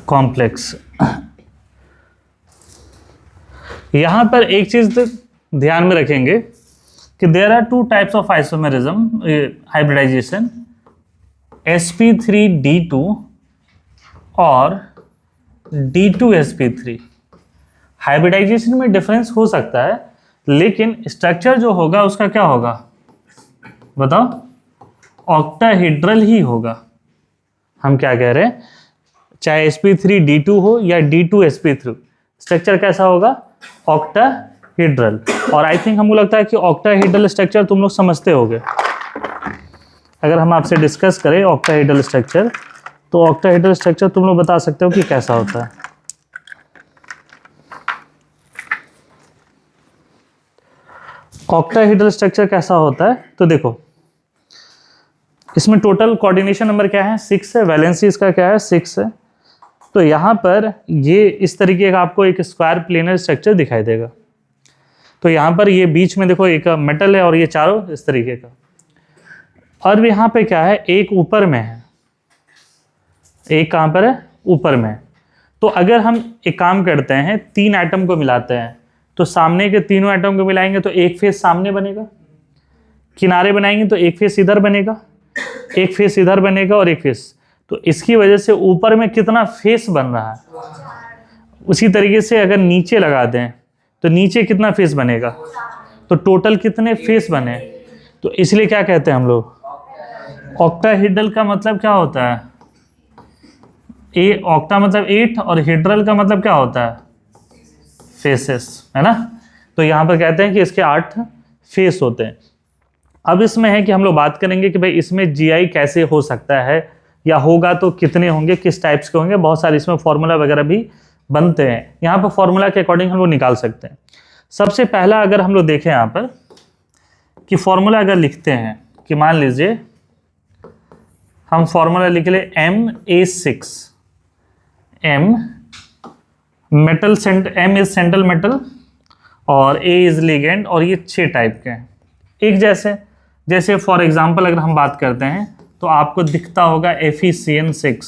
Complex. यहां पर एक चीज ध्यान में रखेंगे कि there are two types of isomerism hybridization, sp3d2 और d2sp3। हाइब्रिडाइजेशन में डिफरेंस हो सकता है, लेकिन स्ट्रक्चर जो होगा उसका क्या होगा बताओ, ऑक्टाहेड्रल ही होगा। हम क्या कह रहे हैं, चाहे sp3d2 हो या d2sp3, स्ट्रक्चर कैसा होगा, ऑक्टाहेड्रल। और आई थिंक हमको लगता है कि ऑक्टाहेड्रल स्ट्रक्चर तुम लोग समझते होगे। अगर हम आपसे डिस्कस करें ऑक्टाहेड्रल स्ट्रक्चर, तो ऑक्टाहेड्रल स्ट्रक्चर तुम लोग बता सकते हो कि कैसा होता है। ऑक्टाहेड्रल स्ट्रक्चर कैसा होता है, तो देखो इसमें टोटल कोऑर्डिनेशन नंबर क्या है, 6 है, वैलेंसी इसका क्या है, 6 है। तो यहाँ पर ये इस तरीके का आपको एक स्क्वायर प्लेनर स्ट्रक्चर दिखाई देगा। तो यहाँ पर ये बीच में देखो एक मेटल है और ये चारों इस तरीके का, और यहाँ पे क्या है, एक ऊपर में है, एक कहाँ पर है, ऊपर में है। तो अगर हम एक काम करते हैं, 3 एटम को मिलाते हैं, तो सामने के तीनों एटम को मिलाएंगे तो एक फेस सामने बनेगा, किनारे बनाएंगे तो एक फेस इधर बनेगा, एक फेस इधर बनेगा और एक फेस। तो इसकी वजह से ऊपर में कितना फेस बन रहा है। उसी तरीके से अगर नीचे लगा दें तो नीचे कितना फेस बनेगा, तो टोटल कितने फेस बने। तो इसलिए क्या कहते हैं हम लोग, ऑक्टाहेड्रल का मतलब क्या होता है, ऑक्टा मतलब 8 और हेड्रल का मतलब क्या होता है, फेसेस, है ना। तो यहाँ पर कहते हैं कि इसके 8 फेस होते हैं। अब इसमें है कि हम लोग बात करेंगे कि भाई इसमें जीआई कैसे हो सकता है, या होगा तो कितने होंगे, किस टाइप्स के होंगे। बहुत सारे इसमें फॉर्मूला वगैरह भी बनते हैं, यहाँ पर फॉर्मूला के अकॉर्डिंग हम लोग निकाल सकते हैं। सबसे पहला अगर हम लोग देखें यहाँ पर कि फॉर्मूला अगर लिखते हैं कि मान लीजिए हम फॉर्मूला लिख ले Ma6, M metal M is central metal और A इज लिगेंड, और ये 6 टाइप के हैं एक जैसे। जैसे फॉर एग्जांपल अगर हम बात करते हैं तो आपको दिखता होगा FeCN6,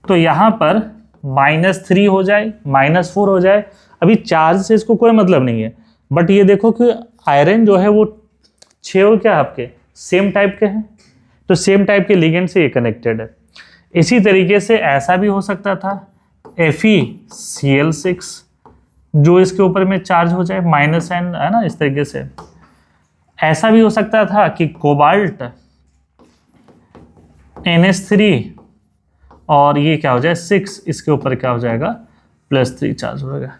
तो यहाँ पर -3 हो जाए, -4 हो जाए। अभी चार्ज से इसको कोई मतलब नहीं है, बट ये देखो कि आयरन जो है वो 6 क्या आपके सेम टाइप के हैं, तो सेम टाइप के लिगेंड से ये कनेक्टेड है। इसी तरीके से ऐसा भी हो सकता था FeCl6, जो इसके ऊपर में चार्ज हो जाए -n, है ना, इस तरीके से। ऐसा भी हो सकता था कि कोबाल्ट NH3 और ये क्या हो जाए 6, इसके ऊपर क्या हो जाएगा +3 चार्ज हो जाएगा।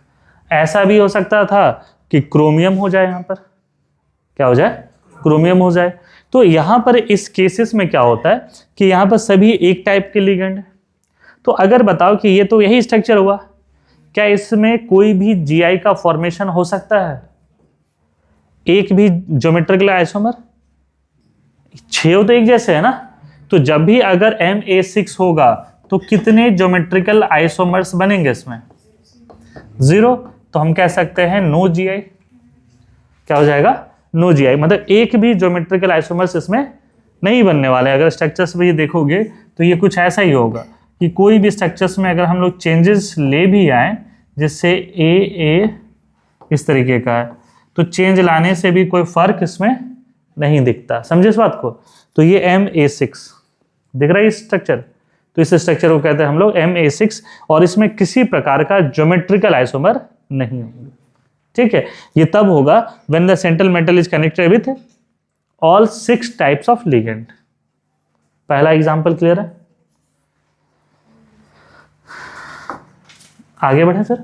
ऐसा भी हो सकता था कि क्रोमियम हो जाए, यहाँ पर क्या हो जाए, क्रोमियम हो जाए। तो यहाँ पर इस केसेस में क्या होता है कि यहाँ पर सभी एक टाइप के लिगेंड है। तो अगर बताओ कि ये तो यही स्ट्रक्चर हुआ, क्या इसमें कोई भी जीआई का फॉर्मेशन हो सकता है, एक भी ज्योमेट्रिकल आइसोमर, 6 तो एक जैसे है ना। तो जब भी अगर Ma6 होगा तो कितने ज्योमेट्रिकल आइसोमर्स बनेंगे इसमें, 0। तो हम कह सकते हैं नो जीआई। क्या हो जाएगा, नो जीआई, मतलब एक भी ज्योमेट्रिकल आइसोमर्स इसमें नहीं बनने वाले। अगर स्ट्रक्चर्स में ये देखोगे तो ये कुछ ऐसा ही होगा कि कोई भी स्ट्रक्चर्स में अगर हम लोग चेंजेस ले भी आए, जिससे A इस तरीके का है, तो चेंज लाने से भी कोई फर्क इसमें नहीं दिखता। समझे इस बात को। तो ये Ma6 दिख रहा है इस स्ट्रक्चर, तो इस स्ट्रक्चर को कहते हैं हम लोग Ma6, और इसमें किसी प्रकार का ज्योमेट्रिकल आइसोमर नहीं होंगे। ठीक है, ये तब होगा when the central metal is connected with all 6 types of ligand. पहला एग्जांपल क्लियर है, आगे बढ़े सर।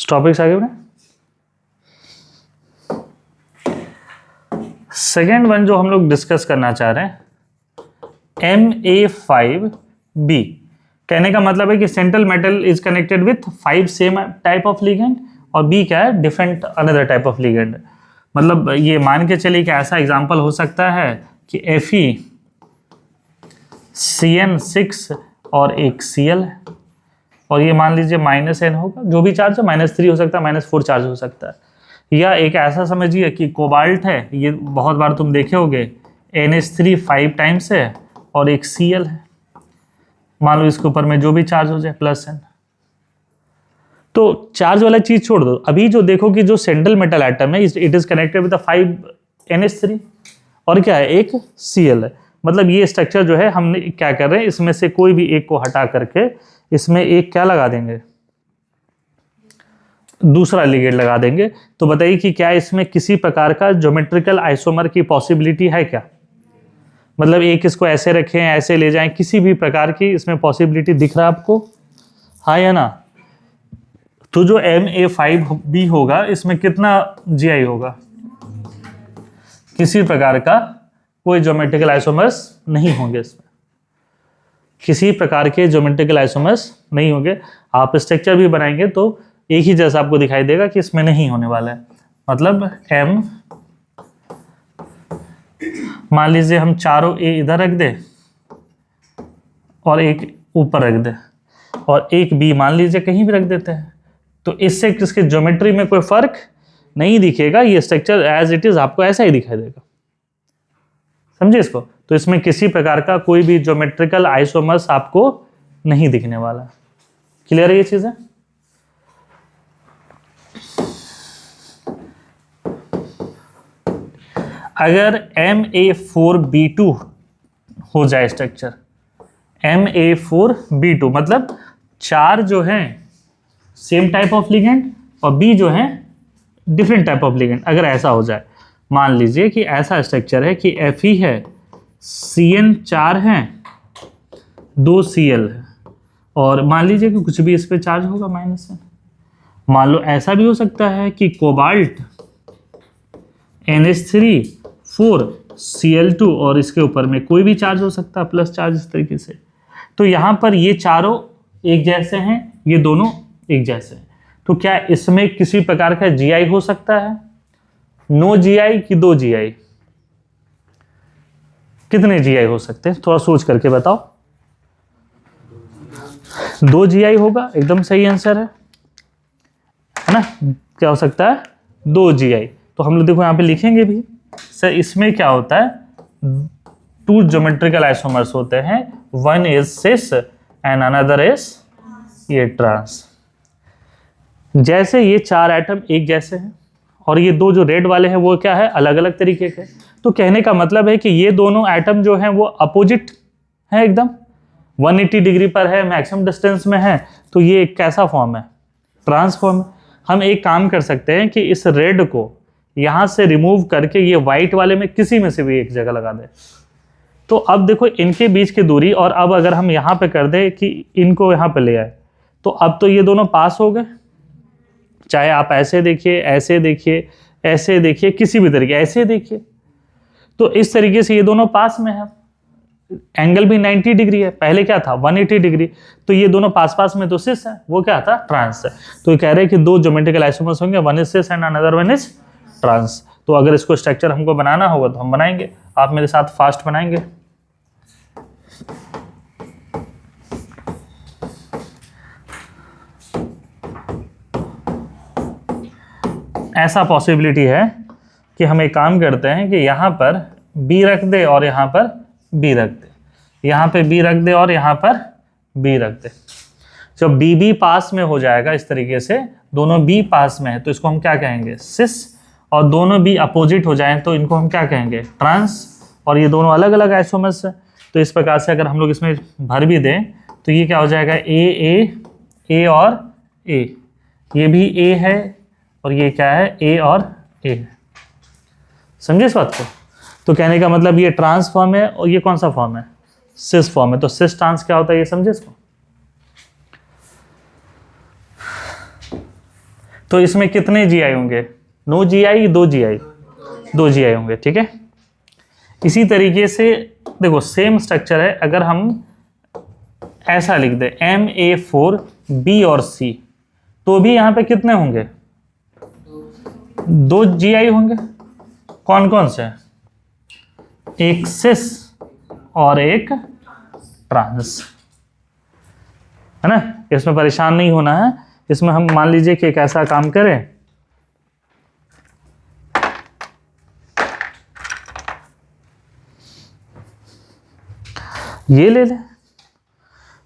टॉपिक्स आगे बढ़े। सेकेंड वन जो हम लोग डिस्कस करना चाह रहे हैं, Ma5B। कहने का मतलब है कि central metal is connected with 5 same type of ligand और बी क्या है, different another type of ligand. मतलब ये मान के चलिए कि ऐसा एग्जांपल हो सकता है कि FeCN6 और एक Cl है, और ये मान लीजिए -n होगा, जो भी चार्ज है, -3 हो सकता है, -4 चार्ज हो सकता है। या एक ऐसा समझिए कि कोबाल्ट है, ये बहुत बार तुम देखे होगे, NH3 5 टाइम्स है और एक Cl है, मान लो इसके ऊपर में जो भी चार्ज हो जाए +n। तो चार्ज वाला चीज छोड़ दो, अभी जो देखो कि जो सेंट्रल मेटल एटम है it is connected with 5 NH3 और क्या है, एक Cl है। मतलब ये स्ट्रक्चर जो है हमने क्या कर रहे हैं, इसमें से कोई भी एक को हटा करके इसमें एक क्या लगा देंगे, दूसरा लिगेंड लगा देंगे। तो बताइए कि क्या इसमें किसी प्रकार का ज्योमेट्रिकल आइसोमर की पॉसिबिलिटी है क्या? मतलब एक इसको ऐसे रखें, ऐसे ले जाएं, किसी भी प्रकार की इसमें पॉसिबिलिटी दिख रहा है आपको? हाँ या ना? तो जो Ma5B होगा इसमें कितना Gi होगा? किसी प्रकार का कोई ज्योमेट्रिकल आइसोमर्स नहीं होंगे इसमें, किसी प्रकार के ज्योमेट्रिकल आइसोमर्स नहीं होंगे। आप स्ट्रक्चर भी बनाएंगे तो एक ही जैसा आपको दिखाई देगा कि इसमें नहीं होने वाला है। मतलब M, मान लीजिए हम चारों A इधर रख दे और एक ऊपर रख दे और एक B मान लीजिए कहीं भी रख देते हैं, तो इससे किसके ज्योमेट्री में कोई फर्क नहीं दिखेगा, ये स्ट्रक्चर एज इट इज आपको ऐसा ही दिखाई देगा। समझे इसको? तो इसमें किसी प्रकार का कोई भी ज्योमेट्रिकल आइसोमर्स आपको नहीं दिखने वाला। क्लियर है ये चीजें? अगर Ma4B2 हो जाए स्ट्रक्चर, Ma4B2 मतलब 4 जो हैं सेम टाइप ऑफ लिगेंड और B जो है डिफरेंट टाइप ऑफ लिगेंड, अगर ऐसा हो जाए, मान लीजिए कि ऐसा स्ट्रक्चर है कि Fe है, Cn4 है, 2 Cl है, और मान लीजिए कि कुछ भी इस पे चार्ज होगा -n। मान लो ऐसा भी हो सकता है कि कोबाल्ट NH3 4 Cl2 और इसके ऊपर में कोई भी चार्ज हो सकता है, प्लस चार्ज, इस तरीके से। तो यहाँ पर ये चारों एक जैसे हैं, ये दोनों एक जैसे हैं, तो क्या इसमें किसी प्रकार का Gi हो सकता है? नो Gi कि 2 Gi? कितने Gi हो सकते हैं, थोड़ा सोच करके बताओ। 2 Gi होगा, एकदम सही आंसर है ना? क्या हो सकता है? 2 Gi। तो हम लोग देखो यहाँ पे लिखेंगे भी सर, इसमें क्या होता है, 2 ज्योमेट्रिकल आइसोमर्स होते हैं, one is cis and another is ये ट्रांस। जैसे ये 4 एटम एक जैसे हैं और ये 2 जो रेड वाले हैं वो क्या है, अलग अलग तरीके के। तो कहने का मतलब है कि ये दोनों एटम जो हैं वो अपोजिट है, एकदम 180 डिग्री पर है, मैक्सिमम डिस्टेंस में है। तो ये एक कैसा फॉर्म है, ट्रांसफॉर्म। हम एक काम कर सकते हैं कि इस रेड को यहां से रिमूव करके ये व्हाइट वाले में किसी में से भी एक जगह लगा दें। तो अब देखो इनके बीच की दूरी, और अब अगर हम यहां पे कर दें कि इनको यहां पे ले आए, तो अब तो ये दोनों पास हो गए। चाहे आप ऐसे देखिए, ऐसे देखिए, ऐसे देखिए, किसी भी तरीके, ऐसे देखिए, तो इस तरीके से ये दोनों पास में है। एंगल भी 90 डिग्री है, पहले क्या था 180 डिग्री। तो ये दोनों पास पास में तो सिस है, वो क्या था, ट्रांस है। तो ये कह रहे हैं कि 2 ज्योमेट्रिकल आइसोमर्स होंगे, one is cis and another one is trans. तो अगर इसको स्ट्रक्चर हमको बनाना होगा तो हम बनाएंगे, आप मेरे साथ फास्ट बनाएंगे। ऐसा पॉसिबिलिटी है कि हम एक काम करते हैं कि यहाँ पर B रख दे और यहाँ पर B रख दे, यहाँ पे B रख दे और यहाँ पर B रख दे। जब B पास में हो जाएगा इस तरीके से, दोनों B पास में है, तो इसको हम क्या कहेंगे, सिस। और दोनों B अपोजिट हो जाएं तो इनको हम क्या कहेंगे, ट्रांस। और ये दोनों अलग अलग आइसोमर्स है। तो इस प्रकार से अगर हम लोग इसमें भर भी दें तो ये क्या हो जाएगा, A और A, ये भी A है और ये क्या है, A और A। समझे इस बात को? तो कहने का मतलब ये ट्रांस फॉर्म है और ये कौन सा फॉर्म है, सिस फॉर्म है। तो सिस ट्रांस क्या होता है ये समझे इसको? तो इसमें कितने Gi होंगे, नो Gi, 2 Gi, 2 Gi होंगे, ठीक है। इसी तरीके से देखो सेम स्ट्रक्चर है, अगर हम ऐसा लिख दे Ma4 B और C, तो भी यहाँ पे कितने होंगे? 2 GI होंगे। कौन कौन से? एक सिस और एक ट्रांस, है ना। इसमें परेशान नहीं होना है। इसमें हम मान लीजिए कि एक ऐसा काम करें, ये ले ले,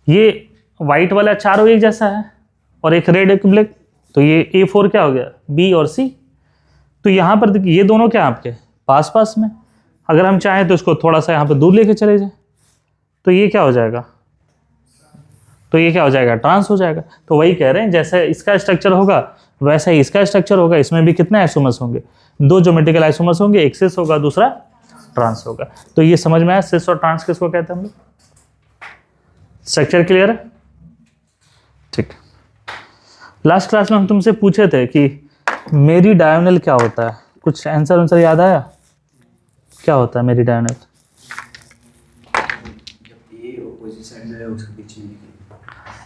ये व्हाइट वाला चारों एक जैसा है और एक रेड एक ब्लैक, तो ये A4 क्या हो गया? B और C। तो यहाँ पर देखिए ये दोनों क्या आपके पास पास में, अगर हम चाहें तो इसको थोड़ा सा यहाँ पे दूर लेके चले जाए, तो ये क्या हो जाएगा? तो ये क्या हो जाएगा? ट्रांस हो जाएगा। तो वही कह रहे हैं जैसे इसका स्ट्रक्चर होगा वैसा ही इसका स्ट्रक्चर होगा। इसमें भी कितने आइसोमर्स होंगे? 2 ज्योमेट्रिकल आइसोमर्स होंगे, एक सिस होगा दूसरा ट्रांस होगा। तो ये समझ में आया सिस और ट्रांस किसको कहते हैं हम लोग? स्ट्रक्चर क्लियर है? ठीक। लास्ट क्लास में हम तुमसे पूछे थे कि मेरी डायगोनल क्या होता है, कुछ आंसर याद आया? क्या होता है मेरी डायगोनल?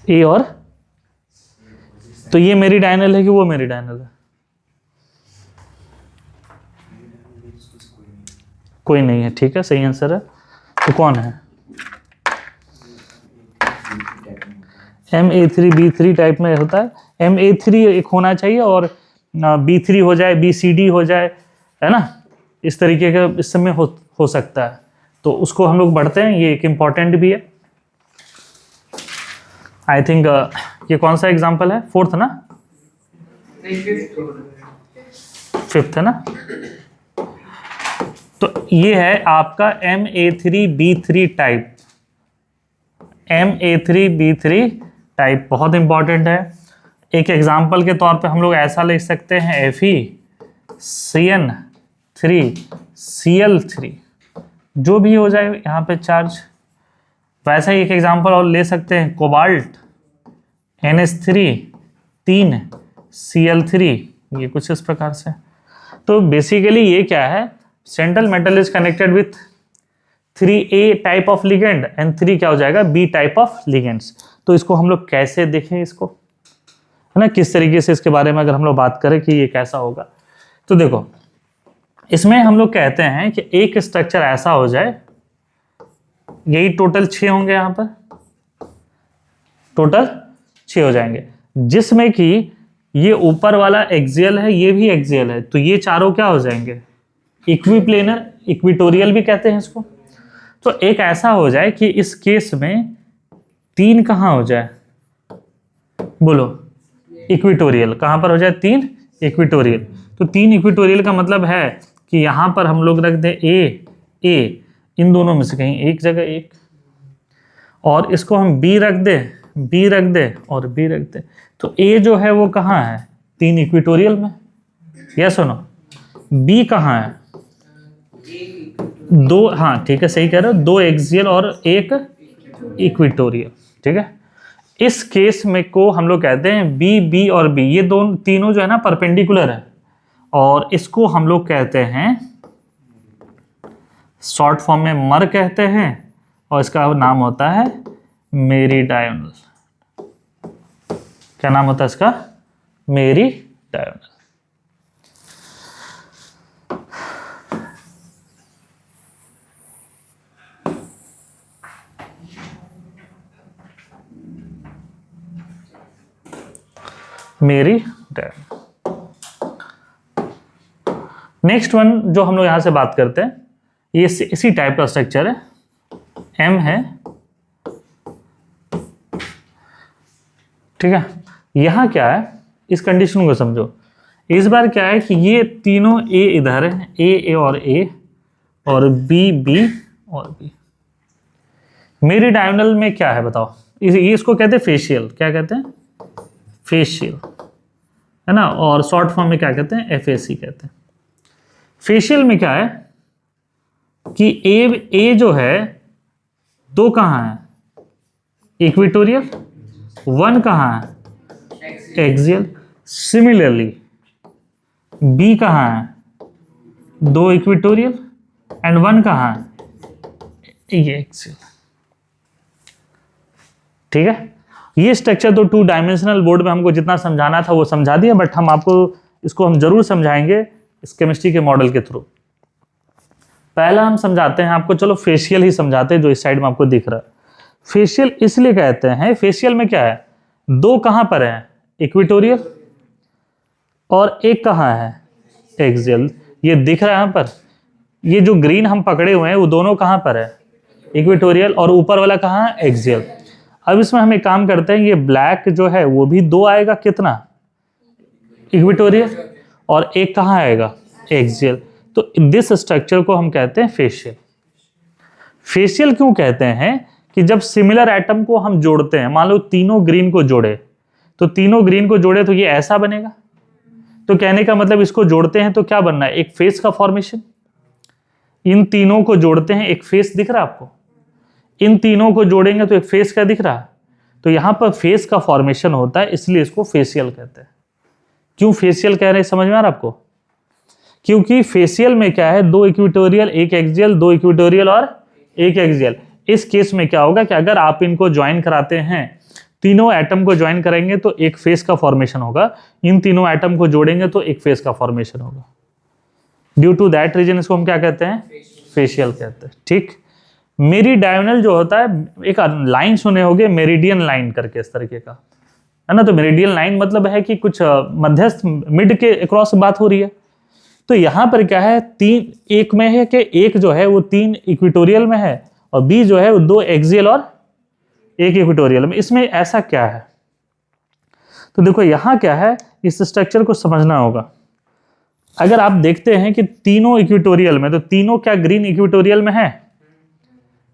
ए और, तो ये मेरी डायगोनल है कि वो मेरी डायगोनल है? कोई नहीं है, ठीक है, सही आंसर है। तो कौन है? MA3B3 टाइप में होता है। MA3 एक होना चाहिए और B3 हो जाए, BCD हो जाए, है ना, इस तरीके का इस समय हो सकता है। तो उसको हम लोग बढ़ते हैं, ये एक इम्पॉर्टेंट भी है। आई थिंक ये कौन सा एग्जाम्पल है? 4th ना? 5th है ना? तो ये है आपका MA3B3 टाइप। MA3B3 टाइप बहुत इंपॉर्टेंट है। एक एग्जाम्पल के तौर पे हम लोग ऐसा लिख सकते हैं FeCN3Cl3, जो भी हो जाए यहाँ पे चार्ज। वैसा ही एक एग्जाम्पल और ले सकते हैं, कोबाल्ट NH3 ये कुछ इस प्रकार से। तो बेसिकली ये क्या है? Central metal is connected with 3A type of ligand and 3 क्या हो जाएगा? B type of ligands. तो इसको हम लोग कैसे देखें इसको, है ना, किस तरीके से इसके बारे में अगर हम लोग बात करें कि ये कैसा होगा, तो देखो इसमें हम लोग कहते हैं कि एक स्ट्रक्चर ऐसा हो जाए, यही टोटल 6 होंगे, यहाँ पर टोटल 6 हो जाएंगे, जिसमें कि ये ऊपर वाला एक्सियल है, ये भी एक्सियल है, तो ये चारों क्या हो जाएंगे? इक्विप्लेनर, इक्विटोरियल भी कहते हैं इसको। तो एक ऐसा हो जाए कि इस केस में 3 कहाँ हो जाए? बोलो, इक्विटोरियल कहाँ पर हो जाए? 3 इक्विटोरियल। तो 3 इक्विटोरियल का मतलब है कि यहाँ पर हम लोग रख दें ए, इन दोनों में से कहीं एक जगह एक, और इसको हम B रख दें और B रख दें। तो A जो है वो कहाँ है? 3 इक्विटोरियल में, यस और नो? B कहाँ है? 2, हाँ ठीक है, सही कह रहे हो, 2 एक्सियल और 1 इक्विटोरियल, ठीक है। इस केस में को हम लोग कहते हैं B और B, ये तीनों जो है ना परपेंडिकुलर है, और इसको हम लोग कहते हैं शॉर्ट फॉर्म में मर कहते हैं, और इसका नाम होता है मेरीडायोनल। क्या नाम होता है इसका? मेरीडायोनल। मेरीडायोनल। नेक्स्ट वन जो हम लोग यहां से बात करते हैं, ये इसी टाइप का स्ट्रक्चर है, M है, ठीक है। यहां क्या है, इस कंडीशन को समझो। इस बार क्या है कि ये तीनों A इधर है, A और A, और B और B। मेरीडायोनल में क्या है बताओ? ये इसको कहते हैं फेशियल। क्या कहते हैं? फेशियल, है ना, और शॉर्ट फॉर्म में क्या कहते हैं? FAC कहते हैं। फेशियल में क्या है कि A जो है 2 कहाँ है? इक्विटोरियल। 1 कहाँ है? एक्सियल। सिमिलरली B कहाँ है? 2 इक्विटोरियल एंड 1 कहाँ है? ये एक्सियल, ठीक है, ये स्ट्रक्चर तो 2 डायमेंशनल बोर्ड में हमको जितना समझाना था वो समझा दिया, बट हम आपको इसको हम जरूर समझाएंगे इस केमिस्ट्री के मॉडल के थ्रू। पहला हम समझाते हैं आपको, चलो फेशियल ही समझाते हैं, जो इस साइड में आपको दिख रहा है। फेशियल इसलिए कहते हैं, फेशियल में क्या है, 2 कहां पर है, इक्वेटोरियल, और एक कहां है, एक्सियल। ये दिख रहा है यहाँ पर, ये जो ग्रीन हम पकड़े हुए हैं वो दोनों कहां पर है, इक्वेटोरियल, और ऊपर वाला कहां है, एक्सियल। अब इसमें हम एक काम करते हैं, ये ब्लैक जो है वो भी 2 आएगा, कितना, इक्वेटोरियल, और एक कहां आएगा, एक्सियल। तो दिस स्ट्रक्चर को हम कहते हैं फेशियल। फेशियल क्यों कहते हैं कि जब सिमिलर एटम को हम जोड़ते हैं, मान लो तीनों ग्रीन को जोड़े, तो तीनों ग्रीन को जोड़े तो ये ऐसा बनेगा। तो कहने का मतलब इसको जोड़ते हैं तो क्या बनना है, एक फेस का फॉर्मेशन। इन तीनों को जोड़ते हैं, एक फेस दिख रहा है आपको, इन तीनों को जोड़ेंगे तो एक फेस का दिख रहा है, तो यहां पर फेस का फॉर्मेशन होता है, इसलिए इसको फेशियल कहते हैं। क्यों फेशियल कह रहे हैं, समझ में आ रहा है आपको, क्योंकि फेशियल में क्या है, 2 इक्वेटोरियल, एक एक्सियल, 2 इक्वेटोरियल और एक एक्सियल। इस केस में क्या होगा कि अगर आप इनको ज्वाइन कराते हैं, तीनों एटम को ज्वाइन करेंगे तो एक फेस का फॉर्मेशन होगा, इन तीनों एटम को जोड़ेंगे तो एक फेस का फॉर्मेशन होगा। ड्यू टू दैट रीजन इसको हम क्या कहते हैं, फेशियल कहते हैं। ठीक, मेरीडायनल जो होता है, एक लाइन सुने होंगे मेरिडियन लाइन करके, इस तरीके का है ना। तो मेरिडियन लाइन मतलब है कि कुछ मध्यस्थ मिड के अक्रॉस बात हो रही है। तो यहां पर क्या है, 3 एक में है कि एक जो है वो 3 इक्वेटोरियल में है, और बी जो है वो 2 एक्सियल और एक इक्वेटोरियल में। इसमें ऐसा क्या है, तो देखो यहां क्या है, इस स्ट्रक्चर को समझना होगा। अगर आप देखते हैं कि तीनों इक्वेटोरियल में, तो तीनों क्या ग्रीन इक्वेटोरियल में है,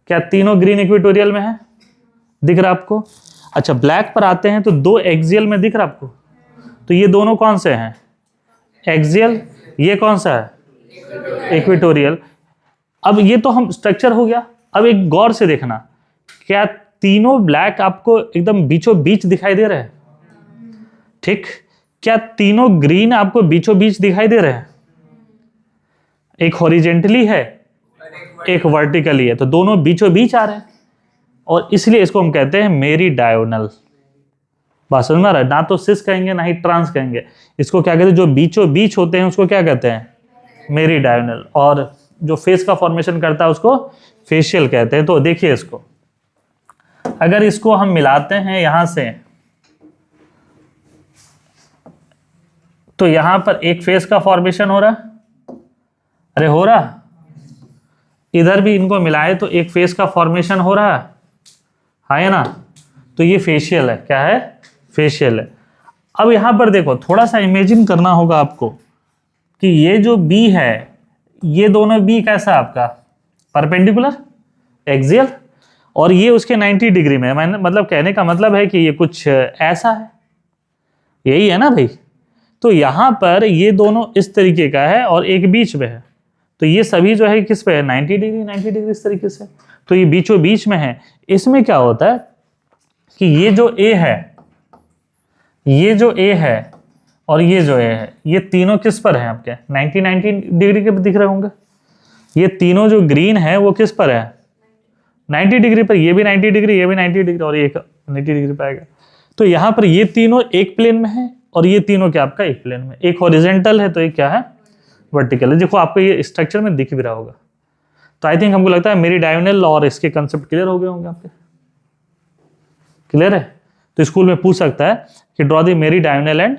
क्या तीनों ग्रीन इक्वेटोरियल में है, दिख रहा आपको। अच्छा, ब्लैक पर आते हैं तो 2 एक्सियल में दिख रहा आपको, तो ये दोनों कौन से हैं, एक्सियल, ये कौन सा है, इक्वेटोरियल। अब ये तो हम स्ट्रक्चर हो गया। अब एक गौर से देखना, क्या तीनों ब्लैक आपको एकदम बीचों बीच दिखाई दे रहे हैं, ठीक, क्या तीनों ग्रीन आपको बीचों बीच दिखाई दे रहे हैं, एक हॉरिजेंटली है, एक वर्टिकली है, तो दोनों बीचों बीच आ रहे हैं, और इसलिए इसको हम कहते हैं मेरीडायनल। बात समझ में आ रहा है, ना तो सिस कहेंगे ना ही ट्रांस कहेंगे, इसको क्या कहते हैं, जो बीचों बीच होते हैं उसको क्या कहते हैं, मेरीडायनल, और जो फेस का फॉर्मेशन करता है उसको फेशियल कहते हैं। तो देखिए इसको, अगर इसको हम मिलाते हैं यहां से, तो यहां पर एक फेस का फॉर्मेशन हो रहा है, अरे हो रहा, इधर भी इनको मिलाए तो एक फेस का फॉर्मेशन हो रहा है ना। तो ये फेशियल है, क्या है, फेशियल है। अब यहां पर देखो, थोड़ा सा इमेजिन करना होगा आपको कि ये जो बी है, ये दोनों बी कैसा आपका, परपेंडिकुलर, एक्सियल, और ये उसके 90 डिग्री में, मैंने मतलब कहने का मतलब है कि ये कुछ ऐसा है, यही है ना भाई। तो यहां पर ये दोनों इस तरीके का है और एक बीच में है, तो ये सभी जो है किस पे है, 90 डिग्री, 90 डिग्री इस तरीके से, तो ये बीचों बीच में है। इसमें क्या होता है कि ये जो ए है, ये जो ए है और ये जो ए है, ये तीनों किस पर है आपके, 90 डिग्री के दिख रहे होंगे। ये तीनों जो ग्रीन है वो किस पर है, 90 डिग्री पर, ये भी 90 डिग्री, ये भी 90 डिग्री, और ये 90 डिग्री पर आएगा। तो यहाँ पर ये तीनों एक प्लेन में है और ये तीनों क्या आपका एक प्लेन में, एक हॉरिजॉन्टल है तो एक क्या है, वर्टिकल है। देखो आपको ये स्ट्रक्चर में दिख भी रहा होगा। तो आई थिंक हमको लगता है मेरीडायनल और इसके कंसेप्ट क्लियर हो गए होंगे आपके, क्लियर है। तो स्कूल में पूछ सकता है कि draw the meridional and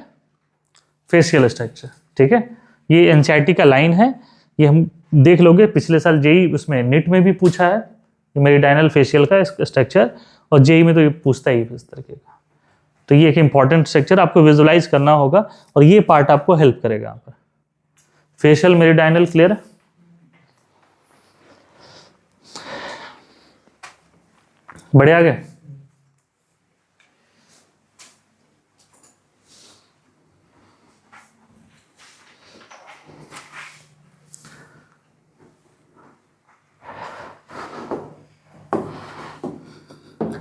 facial structure, ठीक है। ये एनसीईआरटी का लाइन है, ये हम देख लोगे, पिछले साल जेई उसमें नीट में भी पूछा है मेरीडायनल फेशियल का स्ट्रक्चर, और जेई में तो ये पूछता ही इस तरीके का। तो ये एक इंपॉर्टेंट स्ट्रक्चर आपको विजुअलाइज करना होगा और ये पार्ट आपको हेल्प करेगा यहाँ पर। फेशियल मेरीडायनल क्लियर है। बढ़िया आगे।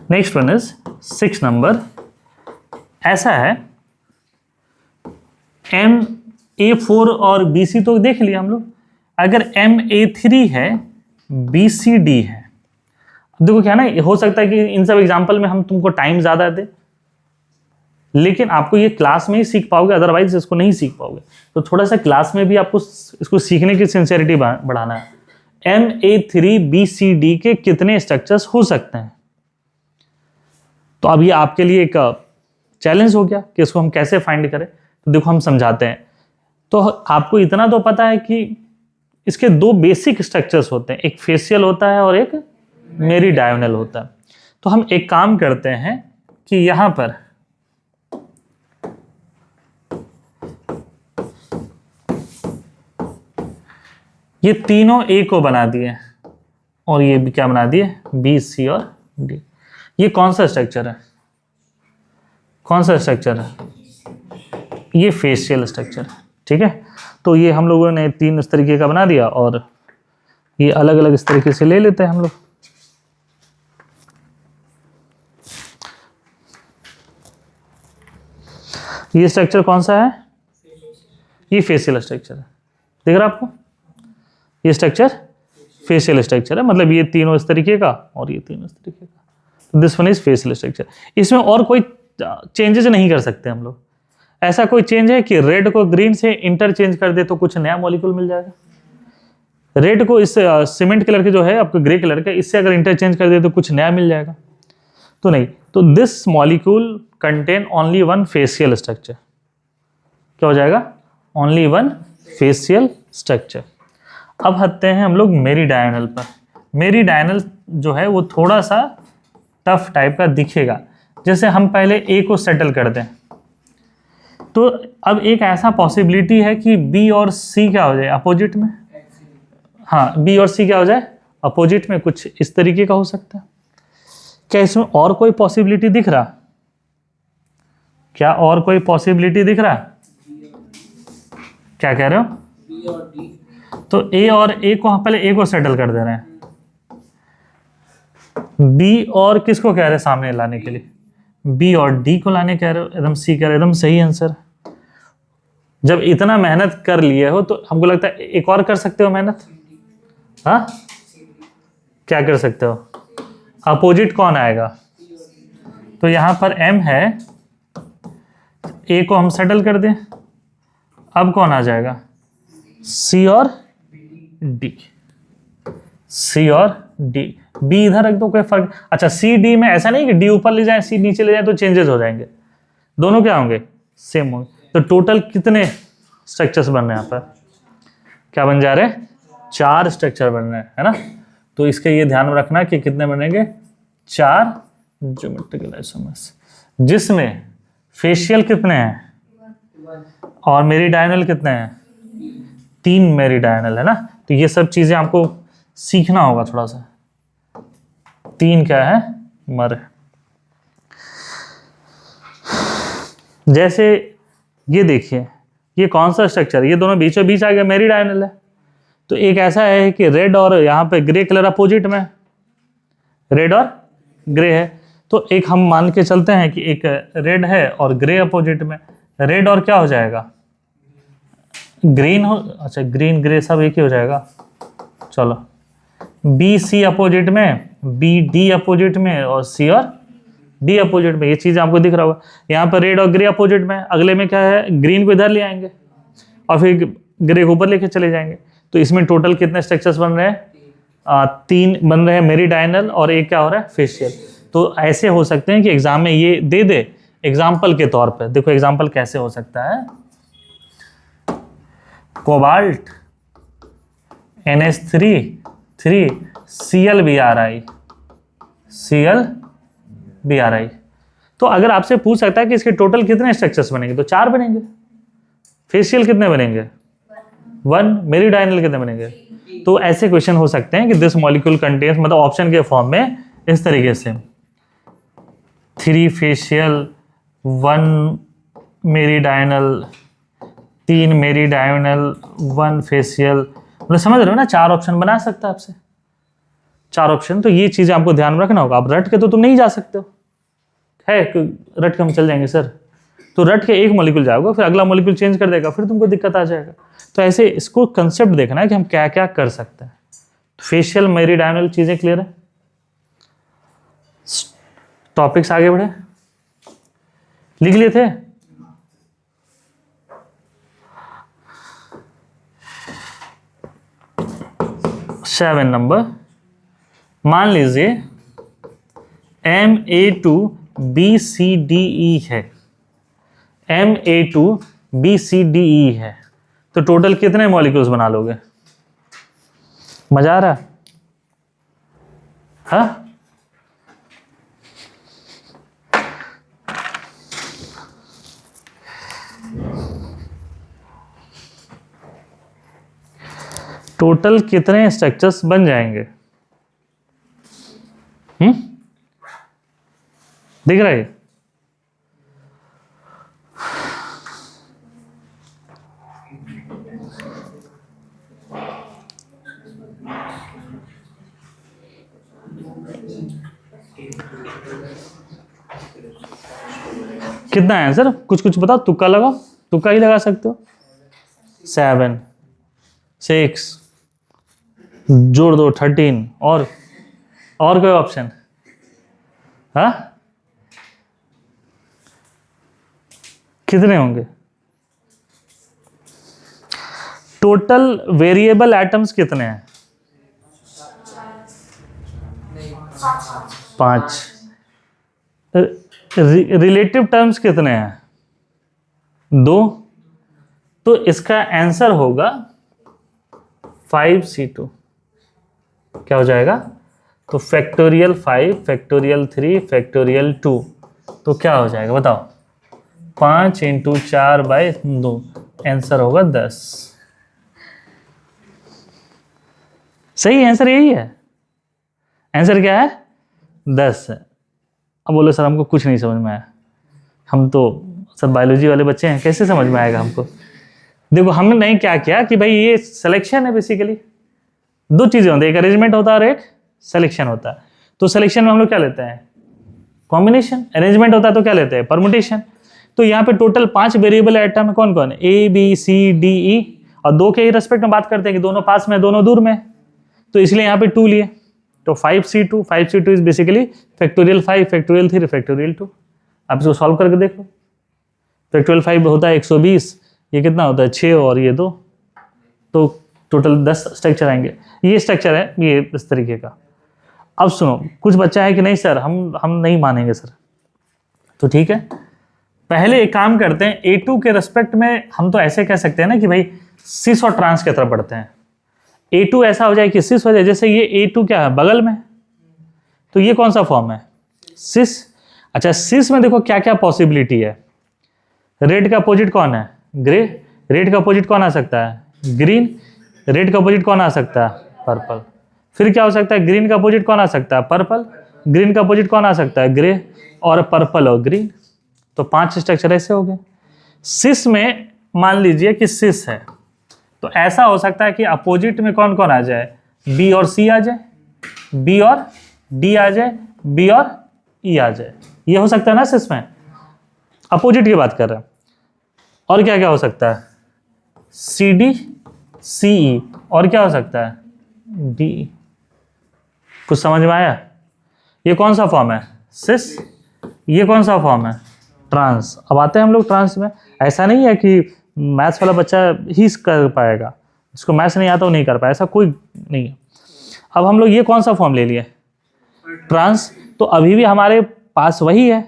Next one is 6 number. ऐसा है MA4 और BC तो देख लिया हम लोग। अगर MA3 है, BCD है, देखो क्या ना, हो सकता है कि इन सब एग्जाम्पल में हम तुमको टाइम ज्यादा दे, लेकिन आपको ये क्लास में ही सीख पाओगे, अदरवाइज इसको नहीं सीख पाओगे। तो थोड़ा सा क्लास में भी आपको इसको सीखने की सिंसियरिटी बढ़ाना है। MA3BCD के कितने स्ट्रक्चर्स हो सकते हैं? तो अब ये आपके लिए एक चैलेंज हो गया कि इसको हम कैसे फाइंड करें। तो देखो हम समझाते हैं। तो आपको इतना तो पता है कि इसके दो बेसिक स्ट्रक्चर्स होते हैं, एक फेशियल होता है और एक मेरिडायोनल होता है। तो हम एक काम करते हैं कि यहां पर ये तीनों ए को बना दिए और ये भी क्या बना दिए, बी, सी और डी। ये कौन सा स्ट्रक्चर है? कौन सा स्ट्रक्चर है? ये फेशियल स्ट्रक्चर है, ठीक है। तो ये हम लोगों ने तीन इस तरीके का बना दिया और ये अलग अलग इस तरीके से ले लेते हैं हम लोग। ये स्ट्रक्चर कौन सा है? ये फेशियल स्ट्रक्चर है, दिख रहा है आपको? ये स्ट्रक्चर फेशियल स्ट्रक्चर है, मतलब ये तीनों इस तरीके का और ये तीनों इस तरीके का। This one is facial structure. इसमें और कोई चेंजेस नहीं कर सकते हम लोग। ऐसा कोई चेंज है कि रेड को ग्रीन से इंटरचेंज कर दे तो कुछ नया मॉलिक्यूल मिल जाएगा? रेड को इस सीमेंट कलर के जो है आपको ग्रे कलर का, इससे अगर इंटरचेंज कर दे तो कुछ नया मिल जाएगा? तो नहीं। तो this molecule contain only one facial structure. क्या हो जाएगा? Only one facial structure. अब हटते हैं हम लोग मेरिडायोनल पर। मेरिडायोनल जो है वो थोड़ा सा टफ टाइप का दिखेगा। जैसे हम पहले ए को सेटल कर दें, तो अब एक ऐसा पॉसिबिलिटी है कि बी और सी क्या हो जाए अपोजिट में। हाँ, बी और सी क्या हो जाए अपोजिट में, कुछ इस तरीके का हो सकता है। क्या इसमें और कोई पॉसिबिलिटी दिख रहा? क्या और कोई पॉसिबिलिटी दिख रहा? क्या कह रहे हो? बी और डी। तो ए और ए को, पहले ए को सेटल कर दे रहे हैं। बी और किसको कह रहे हैं सामने लाने के लिए? बी और डी को लाने कह रहे हो, एकदम सी कह रहे, एकदम सही आंसर। जब इतना मेहनत कर लिए हो तो हमको लगता है एक और कर सकते हो मेहनत। हाँ, क्या कर सकते हो? अपोजिट कौन आएगा? तो यहां पर एम है, ए को हम सेटल कर दें, अब कौन आ जाएगा? सी और डी। सी और डी। बी इधर रख दो, कोई फर्क। अच्छा, सी डी में ऐसा नहीं कि डी ऊपर ले जाए सी नीचे ले जाए तो चेंजेस हो जाएंगे, दोनों क्या होंगे? सेम होंगे। तो टोटल कितने स्ट्रक्चर्स बन रहे हैं यहाँ पर? क्या बन जा रहे हैं? 4 स्ट्रक्चर बन रहे हैं, है ना। तो इसके ये ध्यान रखना कि कितने बनेंगे? 4 ज्योमेट्रिकल आइसोमर्स, जिसमें फेशियल कितने हैं और मेरिडायोनल कितने हैं? 3 मेरिडायोनल, है ना। तो ये सब चीजें आपको सीखना होगा थोड़ा सा। 3 क्या है? मर। जैसे ये देखिए, ये कौन सा स्ट्रक्चर? ये दोनों बीचों बीच आ गया, मेरिडायोनल है। तो एक ऐसा है कि रेड और यहाँ पे ग्रे कलर अपोजिट में, रेड और ग्रे है। तो एक हम मान के चलते हैं कि एक रेड है और ग्रे अपोजिट में। रेड और क्या हो जाएगा? ग्रीन हो। अच्छा, ग्रीन ग्रे सब एक ही हो जाएगा। चलो, बी सी अपोजिट में, बी डी अपोजिट में और सी और डी अपोजिट में। ये चीज आपको दिख रहा होगा। यहाँ पर रेड और ग्रे अपोजिट में, अगले में क्या है? ग्रीन को इधर ले आएंगे और फिर ग्रे को ऊपर लेके चले जाएंगे। तो इसमें टोटल कितने स्ट्रक्चर्स बन रहे हैं? 3 बन रहे हैं मेरिडायोनल और एक क्या हो रहा है? फेशियल। तो ऐसे हो सकते हैं कि एग्जाम में ये दे दे एग्जाम्पल के तौर पर। देखो एग्जाम्पल कैसे हो सकता है। Cobalt NH3 ClBrI, ClBrI। तो अगर आपसे पूछ सकता है कि इसके टोटल कितने स्ट्रक्चर्स बनेंगे, तो 4 बनेंगे। फेशियल कितने बनेंगे? 1। मेरिडायोनल कितने बनेंगे? तो ऐसे क्वेश्चन हो सकते हैं कि दिस मॉलिक्यूल कंटेन्स, मतलब ऑप्शन के फॉर्म में इस तरीके से 3 फेशियल, 1 मेरिडायोनल, 3 मेरिडायोनल, 1 फेशियल। मतलब समझ रहे हो ना, 4 ऑप्शन बना सकता है आपसे, 4 ऑप्शन। तो ये चीजें आपको ध्यान में रखना होगा। आप रट के तो तुम नहीं जा सकते हो, है रट के हम चल जाएंगे सर, तो रट के एक मॉलिक्यूल जाओगे, फिर अगला मॉलिक्यूल चेंज कर देगा, फिर तुमको दिक्कत आ जाएगा। तो ऐसे इसको कंसेप्ट देखना है कि हम क्या क्या कर सकते हैं। फेशियल मेरिडायोनल चीजें क्लियर है? टॉपिक्स आगे बढ़े, लिख लिए थे? सेवन नंबर, मान लीजिए Ma2BCDE है, Ma2BCDE है, तो टोटल कितने मॉलिक्यूल्स बना लोगे? मजा आ रहा है? हाँ? टोटल कितने स्ट्रक्चर्स बन जाएंगे? दिख रहा है? कितना है आंसर? कुछ कुछ बताओ, तुक्का लगाओ, तुक्का ही लगा सकते हो। 7, 6, जोड़ दो 13, और कोई ऑप्शन? हाँ, कितने होंगे? टोटल वेरिएबल एटम्स कितने हैं? 5। रिलेटिव टर्म्स कितने हैं? 2। तो इसका आंसर होगा 5C2। क्या हो जाएगा? तो फैक्टोरियल 5, फैक्टोरियल 3, फैक्टोरियल 2, तो क्या हो जाएगा बताओ? 5 × 4/2, आंसर होगा 10। सही आंसर यही है। आंसर क्या है? 10 है। अब बोलो सर हमको कुछ नहीं समझ में आया, हम तो सर बायोलॉजी वाले बच्चे हैं, कैसे समझ में आएगा हमको? देखो हमने नहीं क्या किया कि भाई ये सिलेक्शन है। बेसिकली दो चीजें होती है, एक अरेंजमेंट होता है और एक सिलेक्शन होता है। तो सिलेक्शन में हम लोग क्या लेते हैं? कॉम्बिनेशन। अरेंजमेंट होता है तो क्या लेते हैं? परमुटेशन। तो यहाँ पे टोटल 5 वेरिएबल आइटम है। कौन कौन? ABCDE, और 2 के ही रेस्पेक्ट में बात करते हैं कि दोनों पास में, दोनों दूर में, तो इसलिए यहाँ पे 2 लिए। तो 5C2, 5C2 is basically factorial 5, factorial 3, factorial 2। आप इसको सॉल्व करके देख लो। फैक्टोरियल 5 होता है 120, ये कितना होता है? 6 और ये 2, तो टोटल 10 स्ट्रक्चर आएंगे। ये स्ट्रक्चर है ये इस तरीके का। अब सुनो, कुछ बच्चा है कि नहीं सर हम नहीं मानेंगे सर, तो ठीक है, पहले एक काम करते हैं, A2 के रेस्पेक्ट में हम तो ऐसे कह सकते हैं ना कि भाई सिस और ट्रांस की तरफ बढ़ते हैं। A2 ऐसा हो जाए कि सिस हो जाए, जैसे ये A2 क्या है? बगल में, तो ये कौन सा फॉर्म है? सिस। अच्छा, सिस में देखो क्या क्या पॉसिबिलिटी है। रेड का अपोजिट कौन है? ग्रे। रेड का अपोजिट कौन आ सकता है? ग्रीन। रेड का अपोजिट कौन आ सकता है? पर्पल। फिर क्या हो सकता है? ग्रीन का अपोजिट कौन आ सकता है? पर्पल। ग्रीन का अपोजिट कौन आ सकता है? ग्रे। और पर्पल और ग्रीन। तो 5 स्ट्रक्चर ऐसे हो गए। सिस में मान लीजिए कि सिस है, तो ऐसा हो सकता है कि अपोजिट में कौन कौन आ जाए? बी और सी आ जाए, बी और डी आ जाए, बी और ई आ जाए। ये हो सकता है ना सिस में? अपोजिट की बात कर रहे हैं। और क्या क्या हो सकता है? सी डी, सी ई, और क्या हो सकता है? डी। कुछ समझ में आया? ये कौन सा फॉर्म है? सिस। ये कौन सा फॉर्म है? ट्रांस। अब आते हैं हम लोग ट्रांस में। ऐसा नहीं है कि मैथ्स वाला बच्चा ही कर पाएगा, जिसको मैथ्स नहीं आता वो नहीं कर पाए, ऐसा कोई नहीं है। अब हम लोग ये कौन सा फॉर्म ले लिए? ट्रांस। तो अभी भी हमारे पास वही है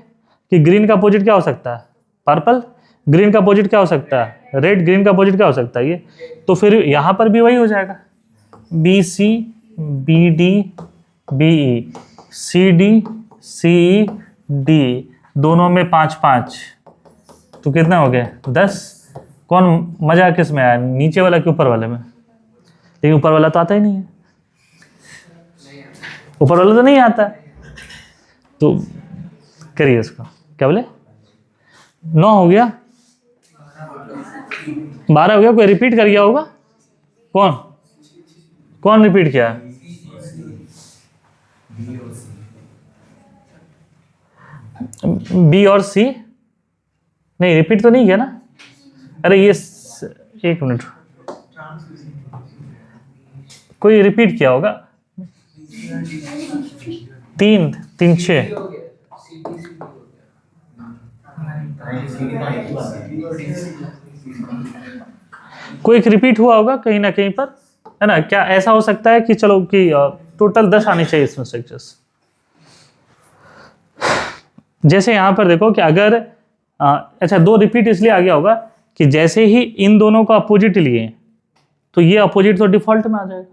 कि ग्रीन का अपोजिट क्या हो सकता है? पर्पल। ग्रीन का अपोजिट क्या हो सकता है? रेड। ग्रीन का अपोजिट क्या हो सकता है? ये। तो फिर यहाँ पर भी वही हो जाएगा, B C, B D, B E, C D, C E, D, दोनों में 5-5, तो कितना हो गया? 10। कौन मजा किस में आया? नीचे वाला कि ऊपर वाले में? लेकिन ऊपर वाला तो आता ही नहीं है, ऊपर वाला तो नहीं आता। तो करिए उसको, क्या बोले? 9 हो गया, 12 हो गया। कोई रिपीट कर गया होगा? कौन कौन रिपीट किया? बी और सी नहीं, रिपीट तो नहीं किया ना? अरे ये 1 मिनट, कोई रिपीट किया होगा। 3, 3, 6 कोई एक रिपीट हुआ होगा कहीं ना कहीं पर, है ना? क्या ऐसा हो सकता है कि चलो कि टोटल 10 आने चाहिए इसमें स्ट्रक्चर्स। जैसे यहां पर देखो कि अगर अच्छा 2 रिपीट इसलिए आ गया होगा कि जैसे ही इन दोनों को अपोजिट लिए तो ये अपोजिट तो डिफॉल्ट में आ जाएगा।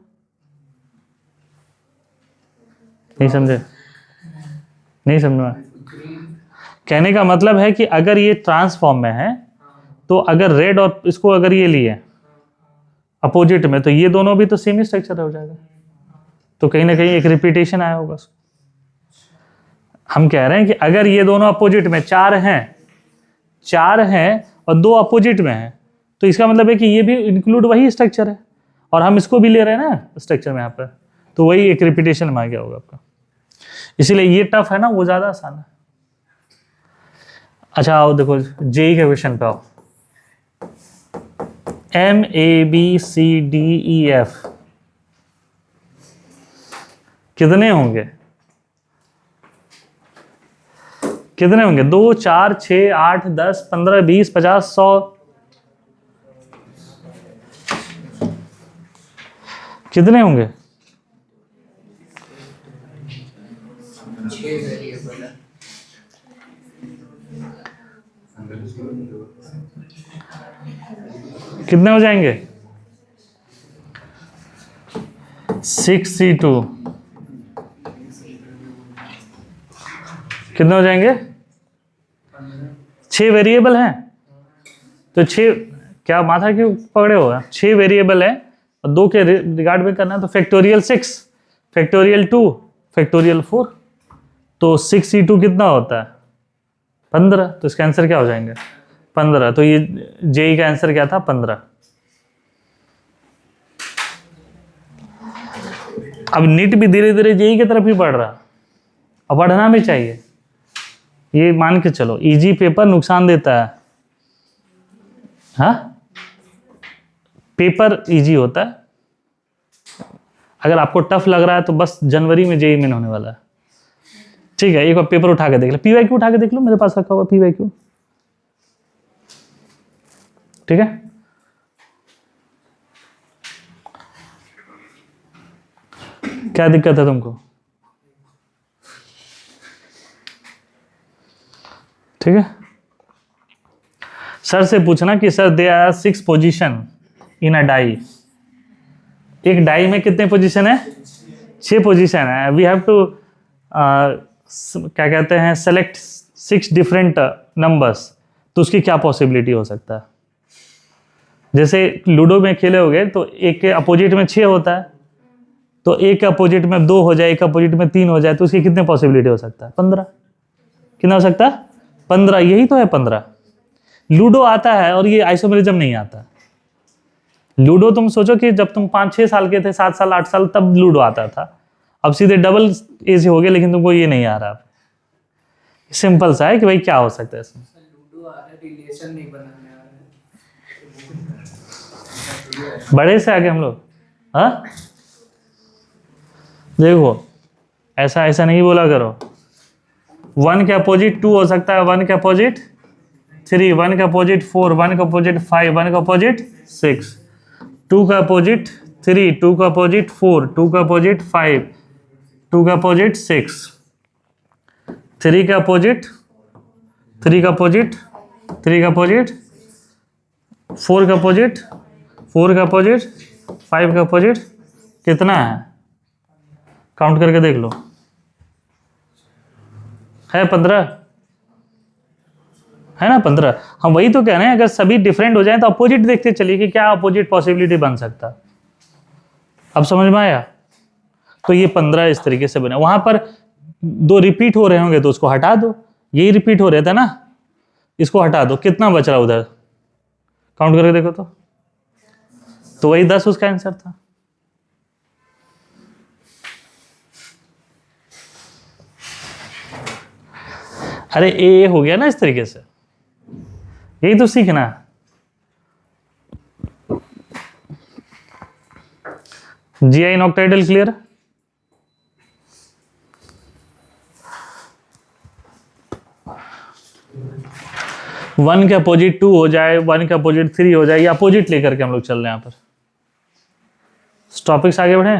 नहीं समझे? नहीं समझ में? कहने का मतलब है कि अगर ये ट्रांसफॉर्म में है तो अगर रेड और इसको अगर ये लिए अपोजिट में तो ये दोनों भी तो सेम ही स्ट्रक्चर हो जाएगा, तो कहीं ना कहीं एक रिपीटेशन आया होगा। हम कह रहे हैं कि अगर ये दोनों अपोजिट में 4 हैं और 2 अपोजिट में हैं तो इसका मतलब है कि ये भी इंक्लूड वही स्ट्रक्चर है और हम इसको भी ले रहे हैं ना स्ट्रक्चर में यहाँ पर, तो वही एक रिपीटेशन में आ गया होगा आपका। इसीलिए ये टफ है ना, वो ज्यादा आसान है। अच्छा आओ देखो जेई के क्वेश्चन पे आओ। MABCDEF कितने होंगे? 2 4 6 8 10 15 20 50 100 कितने होंगे? 6 वेरिएबल है। कितने हो जाएंगे? 6C2 कितने हो जाएंगे? 6 वेरिएबल हैं तो 6 क्या माथा क्यों पकड़े हो? 6 वेरिएबल है और 2 के रिगार्ड में करना है तो फैक्टोरियल 6 फैक्टोरियल 2 फैक्टोरियल 4 तो 6C2 कितना होता है? 15। तो इसका आंसर क्या हो जाएंगे? 15। तो ये जेई का आंसर क्या था? 15। अब नीट भी धीरे धीरे जेई की तरफ ही बढ़ रहा और बढ़ना भी चाहिए। ये मान के चलो इजी पेपर नुकसान देता है, हाँ पेपर इजी होता है। अगर आपको टफ लग रहा है तो बस जनवरी में जेई मेन होने वाला है, ठीक है? एक बार पेपर उठा के देख लो, पीवाईक्यू उठा के देख लो, मेरे पास रखा हुआ पीवाईक्यू, ठीक है? क्या दिक्कत है तुमको? ठीक है, सर से पूछना कि sir they are 6 position in a die. एक डाई में कितने पोजीशन है? 6 पोजीशन है। वी हैव टू क्या कहते हैं, सेलेक्ट 6 डिफरेंट नंबर्स, तो उसकी क्या पॉसिबिलिटी हो सकता है? जैसे लूडो में खेले होगे तो एक के अपोजिट में 6 होता है, तो एक के अपोजिट में 2 हो जाए, एक अपोजिट में 3 हो जाए, तो उसकी कितने पॉसिबिलिटी हो सकता है? 15। कितना हो सकता है? 15। यही तो है 15। लूडो आता है और ये आइसोमेरिज्म नहीं आता। लूडो तुम सोचो कि जब तुम 5-6 साल के थे, 7 साल 8 साल, तब लूडो आता था। अब सीधे डबल एज हो गए लेकिन तुमको ये नहीं आ रहा। सिंपल सा है कि भाई क्या हो सकता है इसमें? लूडो आ रहा है, रिलेशन नहीं बनाने आ रहा है। बड़े से आगे हम लोग, हाँ देखो ऐसा ऐसा नहीं बोला करो। 1 के अपोजिट 2 हो सकता है, 1 के अपोजिट 3, 1 के अपोजिट 4, 1 के अपोजिट 5, 1 के अपोजिट 6, 2 का अपोजिट 3, 2 का अपोजिट 4, 2 का अपोजिट 5, 2 का अपोजिट 6, 3 का अपोजिट 3 का अपोजिट 3 का अपोजिट 4 का अपोजिट 4 का अपोजिट 5 का अपोजिट। कितना है? काउंट करके देख लो। है 15? है ना 15? हम वही तो कह रहे हैं, अगर सभी डिफरेंट हो जाए तो अपोजिट देखते चलिए कि क्या अपोजिट पॉसिबिलिटी बन सकता। अब समझ में आया? तो ये 15 इस तरीके से बने। वहां पर 2 रिपीट हो रहे होंगे तो उसको हटा दो, यही रिपीट हो रहे थे ना, इसको हटा दो, कितना बच रहा उधर? काउंट करके देखो तो वही 10 उसका आंसर था। अरे ए हो गया ना इस तरीके से, यही तो सीखना है। GI इन ऑक्टाइडल क्लियर? 1 के अपोजिट 2 हो जाए, 1 के अपोजिट 3 हो जाए, ये अपोजिट लेकर के हम लोग चल रहे हैं यहाँ पर। टॉपिक्स आगे बढ़े।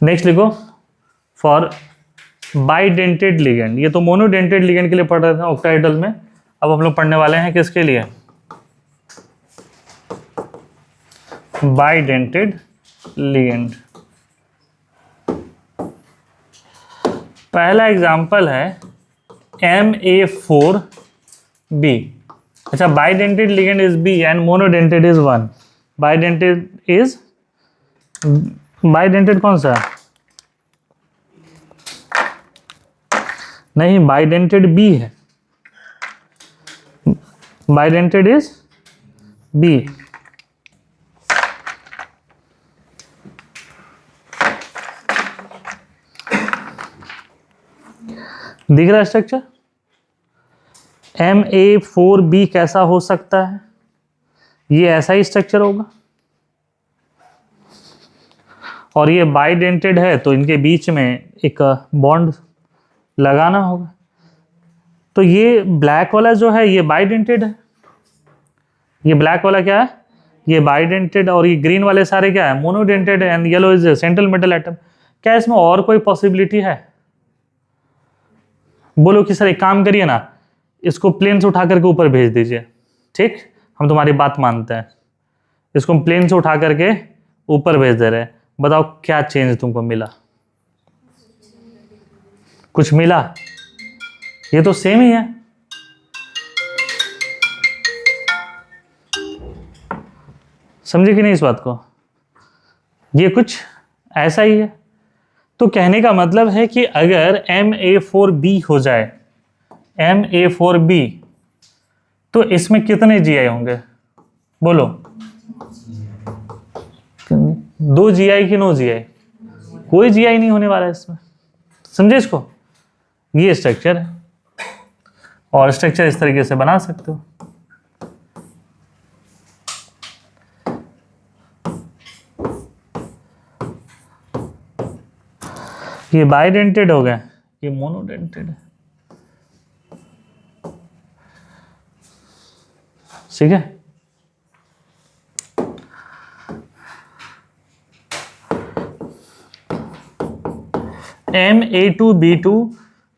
नेक्स्ट लिखो फॉर बाइडेंटेड लिगेंड। ये तो मोनोडेंटेड लिगेंड के लिए पढ़ रहे थे ऑक्टाहेड्रल में, अब हम लोग पढ़ने वाले हैं किसके लिए, बाइडेंटेड लिगेंड। पहला एग्जांपल है MA4B। अच्छा, bidentate ligand is B and monodentate is 1। Bidentate कौन सा, नहीं बाइडेंटेड B है, बाइडेंटेड इज B। दिख रहा है स्ट्रक्चर। MA4B कैसा हो सकता है, ये ऐसा ही स्ट्रक्चर होगा, और ये बाइडेंटेड है तो इनके बीच में एक बॉन्ड लगाना होगा। तो ये ब्लैक वाला जो है ये बाइडेंटेड है, ये ब्लैक वाला क्या है, ये बाइडेंटेड, और ये ग्रीन वाले सारे क्या है, मोनोडेंटेड है, and yellow is central metal atom. क्या इसमें और कोई पॉसिबिलिटी है, बोलो कि सर एक काम करिए ना, इसको प्लेन से उठा करके ऊपर भेज दीजिए, ठीक, हम तुम्हारी बात मानते हैं, इसको हम प्लेन से उठा करके ऊपर भेज दे रहे हैं, बताओ क्या चेंज तुमको मिला, कुछ मिला, ये तो सेम ही है। समझे कि नहीं इस बात को, ये कुछ ऐसा ही है। तो कहने का मतलब है कि अगर MA4B हो जाए, MA4B, तो इसमें कितने GI होंगे, बोलो, 2 GI कि 9 GI, कोई GI नहीं होने वाला है इसमें। समझे इसको, ये स्ट्रक्चर है, और स्ट्रक्चर इस तरीके से बना सकते हो। ये बाइडेंटेड हो गया, ये मोनोडेंटेड है, ठीक है। MA2B2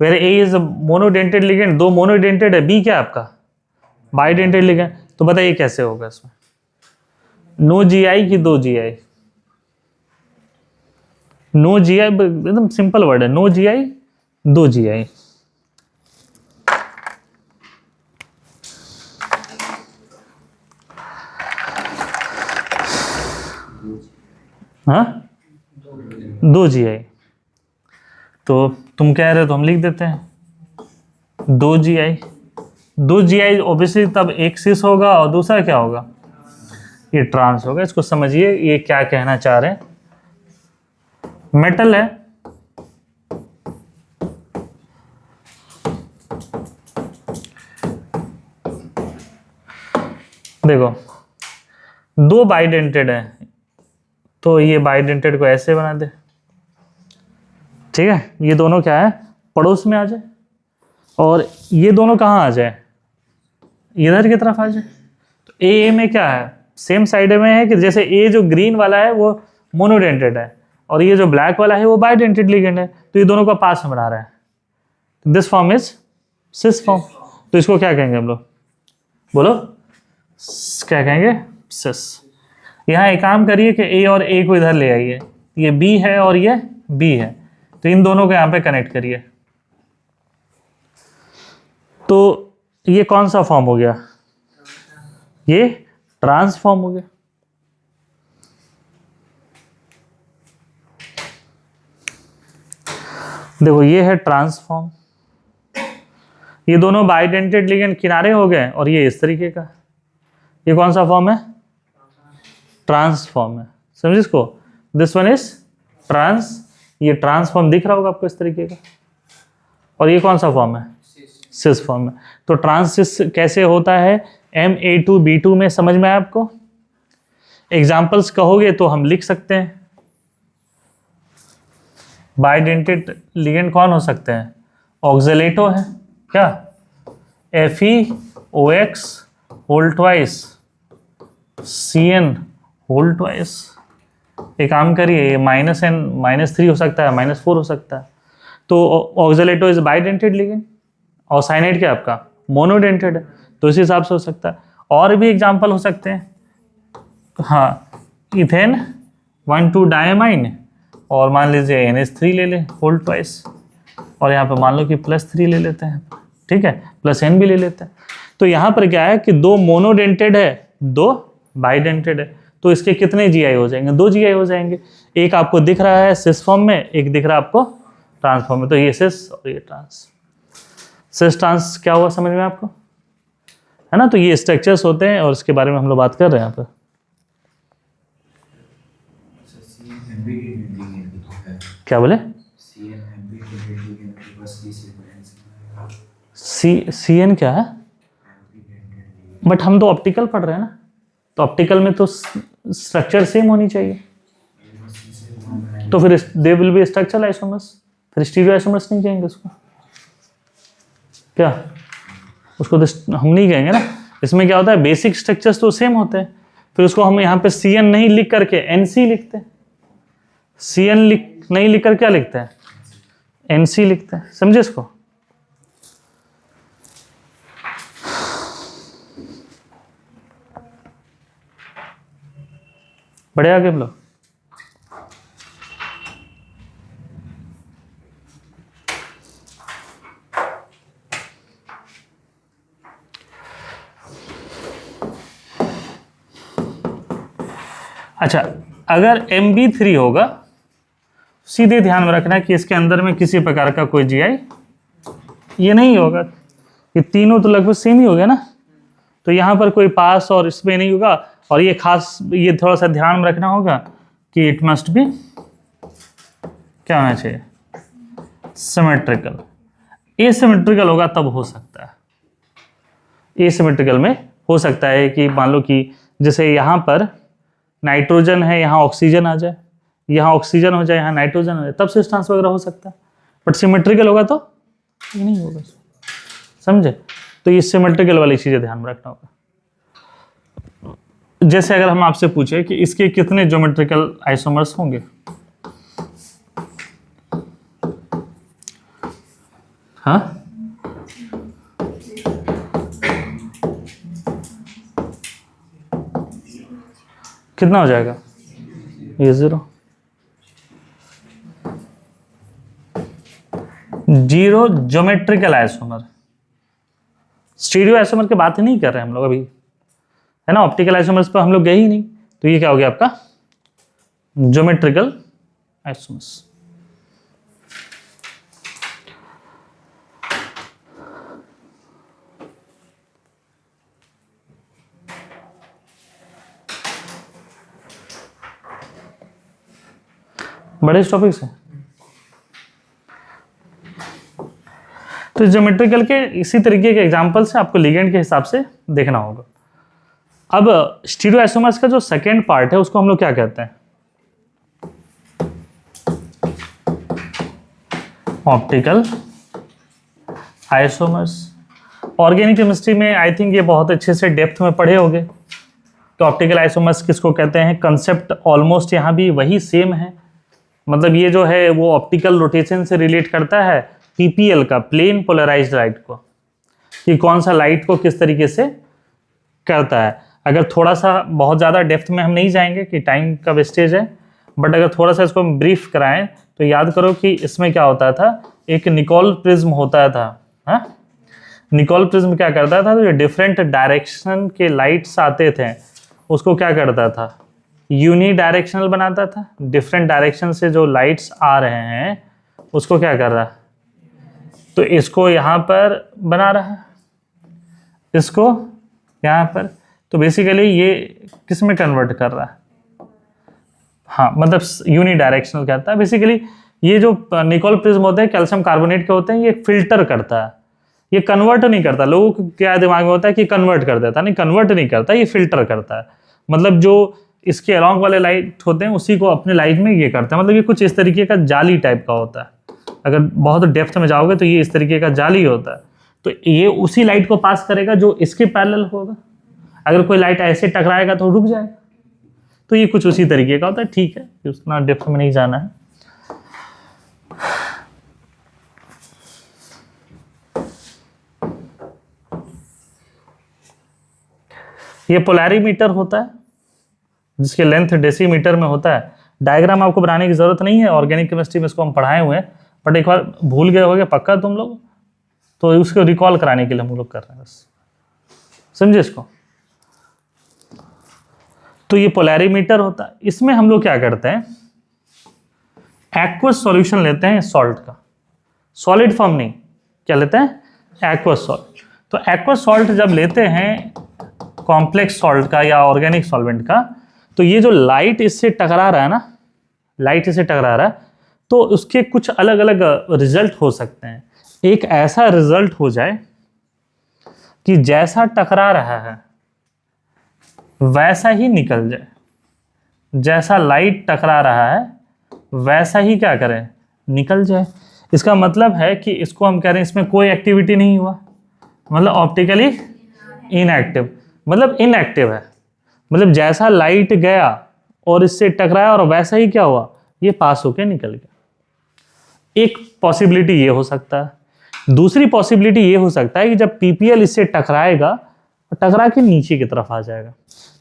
where A is a monodentate ligand, 2 monodentate है, B क्या है आपका बाइडेंटेड लिगेंड। तो बताइए कैसे होगा इसमें, नो GI कि 2 GI, नो GI, एकदम सिंपल वर्ड है, नो GI 2 GI। हाँ 2 GI, तो तुम कह रहे हो तो हम लिख देते हैं 2 GI। 2 GI ऑब्वियसली तब एक सिस होगा और दूसरा क्या होगा, ये ट्रांस होगा। इसको समझिए ये क्या कहना चाह रहे हैं, मेटल है, देखो 2 बाइडेंटेड है, तो ये बाइडेंटेड को ऐसे बना दे, ठीक है, ये दोनों क्या है पड़ोस में आ जाए, और ये दोनों कहाँ आ जाए, इधर की तरफ आ जाए। तो ए में क्या है, सेम साइड में है कि जैसे ए जो ग्रीन वाला है वो मोनोडेंटेड है, और ये जो ब्लैक वाला है वो बाइडेंटेड लिगेंड है, तो ये दोनों का पास में बना रहा है, this form is cis form. तो इसको क्या कहेंगे हम लोग, बोलो क्या कहेंगे, सिस। यहाँ एक काम करिए कि ए और ए को इधर ले आइए, ये बी है और ये बी है, तो इन दोनों को यहाँ पे कनेक्ट करिए, तो ये कौन सा फॉर्म हो गया, ये ट्रांसफॉर्म हो गया। देखो ये है ट्रांसफॉर्म, ये दोनों बाइडेंटेड लिगेंड किनारे हो गए, और ये इस तरीके का, ये कौन सा फॉर्म है, ट्रांसफॉर्म है। समझिए इसको, दिस वन इज ट्रांस, ये ट्रांसफॉर्म दिख रहा होगा आपको इस तरीके का, और ये कौन सा फॉर्म है, सिस फॉर्म है। तो ट्रांसिस कैसे होता है, MA2B2 में समझ में आया आपको, एग्जाम्पल्स कहोगे तो हम लिख सकते हैं। बाइडेंटेड लिगेंड कौन हो सकते हैं? ऑक्जेलेटो है क्या, FeOX whole twice CN whole twice. एक काम करिए, ये -N -3 हो सकता है, -4 हो सकता है। तो ऑक्जेलेटो इज बाइडेंटेड लिगेंड और साइनाइड क्या आपका मोनोडेंटेड है, तो इस हिसाब से हो सकता है। और भी एग्जाम्पल हो सकते हैं, हाँ, इथेन 1,2 डायमाइन और मान लीजिए NH3 ले लें होल ट्वाइस, और यहाँ पे मान लो कि +3 ले लेते हैं, ठीक है, +N भी ले लेते हैं। तो यहाँ पर क्या है कि 2 मोनोडेंटेड है, 2 बाइडेंटेड है, तो इसके कितने GI हो जाएंगे? 2 GI हो जाएंगे। एक आपको दिख रहा है सिस फॉर्म में, एक दिख रहा है आपको ट्रांस फॉर्म में, तो ये सिस और ये ट्रांस। सिस ट्रांस क्या हुआ समझ में आपको, है ना? तो ये स्ट्रक्चर्स होते हैं और इसके बारे में हम लोग बात कर रहे हैं यहाँ पर। क्या बोले? CN क्या है? बट हम तो ऑप्टिकल पढ़ रहे हैं ना, तो ऑप्टिकल में तो स्ट्रक्चर सेम होनी चाहिए, तो फिर they will be structural isomers, फिर स्टीरियो आइसोमर्स नहीं कहेंगे उसको क्या? उसको तो हम नहीं कहेंगे ना। इसमें क्या होता है, बेसिक स्ट्रक्चर्स तो सेम होते हैं, फिर उसको हम यहाँ पे CN नहीं लिख करके NC लिखते हैं। CN नहीं लिख कर क्या लिखते हैं? NC लिखते हैं। समझे इसको? बढ़े आगे हम लोग। अच्छा, अगर MB3 होगा, सीधे ध्यान में रखना कि इसके अंदर में किसी प्रकार का कोई GI ये नहीं होगा। ये तीनों तो लगभग सेम ही हो गया ना, तो यहाँ पर कोई पास और इसमें नहीं होगा। और ये खास, ये थोड़ा सा ध्यान में रखना होगा कि इट मस्ट बी क्या होना चाहिए? सिमेट्रिकल। एसिमेट्रिकल होगा तब हो सकता है। एसिमेट्रिकल में हो सकता है कि मान लो कि जैसे यहाँ पर नाइट्रोजन है, यहाँ ऑक्सीजन आ जाए, यहाँ ऑक्सीजन हो जाए, यहाँ नाइट्रोजन हो जाए, तब सिस ट्रांस वगैरह हो सकता है। बट सिमेट्रिकल होगा तो ये नहीं होगा। समझे? तो ये सिमेट्रिकल वाली चीजें ध्यान में रखना होगा। जैसे अगर हम आपसे पूछे कि इसके कितने ज्योमेट्रिकल आइसोमर्स होंगे, हाँ, कितना हो जाएगा? ये 0 ज्योमेट्रिकल आइसोमर। स्टीरियो आइसोमर की बात ही नहीं कर रहे हैं हम लोग अभी, है ना? ऑप्टिकल आइसोमर्स पर हम लोग गए ही नहीं। तो ये क्या हो गया आपका? Geometrical isomers. बड़े टॉपिक से तो ज्योमेट्रिकल के इसी तरीके के एग्जांपल से आपको लिगेंड के हिसाब से देखना होगा। अब स्टीरियोआइसोमर्स का जो सेकेंड पार्ट है उसको हम लोग क्या कहते हैं? Optical isomers. ऑर्गेनिक केमिस्ट्री में आई थिंक ये बहुत अच्छे से डेप्थ में पढ़े होंगे। तो ऑप्टिकल आइसोमर्स किसको कहते हैं? कंसेप्ट ऑलमोस्ट यहाँ भी वही सेम है। मतलब ये जो है वो ऑप्टिकल रोटेशन से रिलेट करता है PPL का, प्लेन पोलराइज्ड लाइट को, कि कौन सा लाइट को किस तरीके से करता है। अगर थोड़ा सा बहुत ज़्यादा डेप्थ में हम नहीं जाएंगे कि टाइम का वेस्टेज है, बट अगर थोड़ा सा इसको हम ब्रीफ कराएं तो याद करो कि इसमें क्या होता था, एक निकोल प्रिज्म होता था। हाँ, निकोल प्रिज्म क्या करता था? तो जो डिफरेंट डायरेक्शन के लाइट्स आते थे उसको क्या करता था? यूनी डायरेक्शनल बनाता था। डिफरेंट डायरेक्शन से जो लाइट्स आ रहे हैं उसको क्या कर रहा है? तो इसको यहाँ पर बना रहा है, इसको यहाँ पर। तो बेसिकली ये किस में कन्वर्ट कर रहा है? हाँ, मतलब यूनी डायरेक्शनल कहता है। बेसिकली ये जो निकोल प्रिज्म होते हैं कैल्शियम कार्बोनेट के होते हैं, ये फिल्टर करता है, ये कन्वर्ट नहीं करता। लोगों को क्या दिमाग में होता है कि कन्वर्ट कर देता, नहीं, कन्वर्ट नहीं करता, ये फिल्टर करता है। मतलब जो इसके अलॉन्ग वाले लाइट होते हैं उसी को अपने लाइट में ये करते हैं, मतलब ये कुछ इस तरीके का जाली टाइप का होता है। अगर बहुत डेप्थ में जाओगे तो ये इस तरीके का जाली होता है, तो ये उसी लाइट को पास करेगा जो इसके पैरेलल होगा। अगर कोई लाइट ऐसे टकराएगा तो रुक जाएगा। तो ये कुछ उसी तरीके का होता है। ठीक है, उतना डेप्थ में नहीं जाना है। ये पोलैरीमीटर होता है जिसके लेंथ डेसीमीटर में होता है। डायग्राम आपको बनाने की जरूरत नहीं है, ऑर्गेनिक केमिस्ट्री में इसको हम पढ़ाए हुए हैं, बट एक बार भूल गए होगे पक्का तुम लोग, तो उसको रिकॉल कराने के लिए हम लोग कर रहे हैं बस, समझे इसको। तो ये पोलैरीमीटर होता है। इसमें हम लोग क्या करते हैं, एक्वस सॉल्यूशन लेते हैं सॉल्ट का, सॉलिड फॉर्म नहीं, क्या लेते हैं, एक्वस सॉल्ट। तो एक्वस सॉल्ट जब लेते हैं कॉम्प्लेक्स सॉल्ट का या ऑर्गेनिक सॉल्वेंट का, तो ये जो लाइट इससे टकरा रहा है ना, लाइट इससे टकरा रहा है, तो उसके कुछ अलग अलग रिजल्ट हो सकते हैं। एक ऐसा रिजल्ट हो जाए कि जैसा टकरा रहा है वैसा ही निकल जाए, जैसा लाइट टकरा रहा है वैसा ही क्या करें, निकल जाए। इसका मतलब है कि इसको हम कह रहे हैं इसमें कोई एक्टिविटी नहीं हुआ, मतलब ऑप्टिकली इनएक्टिव, मतलब इनएक्टिव है, मतलब जैसा लाइट गया और इससे टकराया और वैसा ही क्या हुआ, ये पास होके निकल गया। एक पॉसिबिलिटी ये हो सकता है। दूसरी पॉसिबिलिटी ये हो सकता है कि जब पीपीएल इससे टकराएगा और टकरा के नीचे की तरफ आ जाएगा,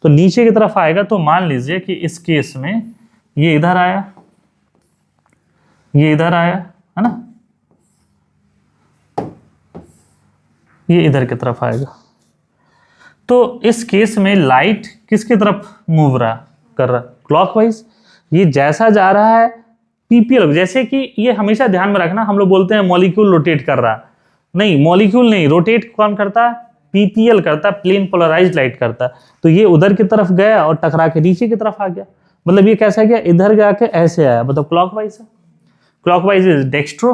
तो नीचे की तरफ आएगा तो मान लीजिए कि इस केस में ये इधर आया, ये इधर आया, है ना, ये इधर की तरफ आएगा। तो इस केस में लाइट किसकी तरफ मूव रहा कर रहा, क्लॉकवाइज। ये जैसा जा रहा है पीपीएल, जैसे कि ये हमेशा ध्यान में रखना, हम लोग बोलते हैं मॉलिक्यूल रोटेट कर रहा, नहीं, मॉलिक्यूल नहीं, रोटेट कौन करता है, पीपीएल करता, प्लेन पोलराइज्ड लाइट करता। तो ये उधर की तरफ गया और टकरा के नीचे की तरफ आ गया, मतलब ये कैसा गया, इधर जाके ऐसे आया, मतलब क्लॉकवाइज है। क्लॉकवाइज इज डेक्स्ट्रो,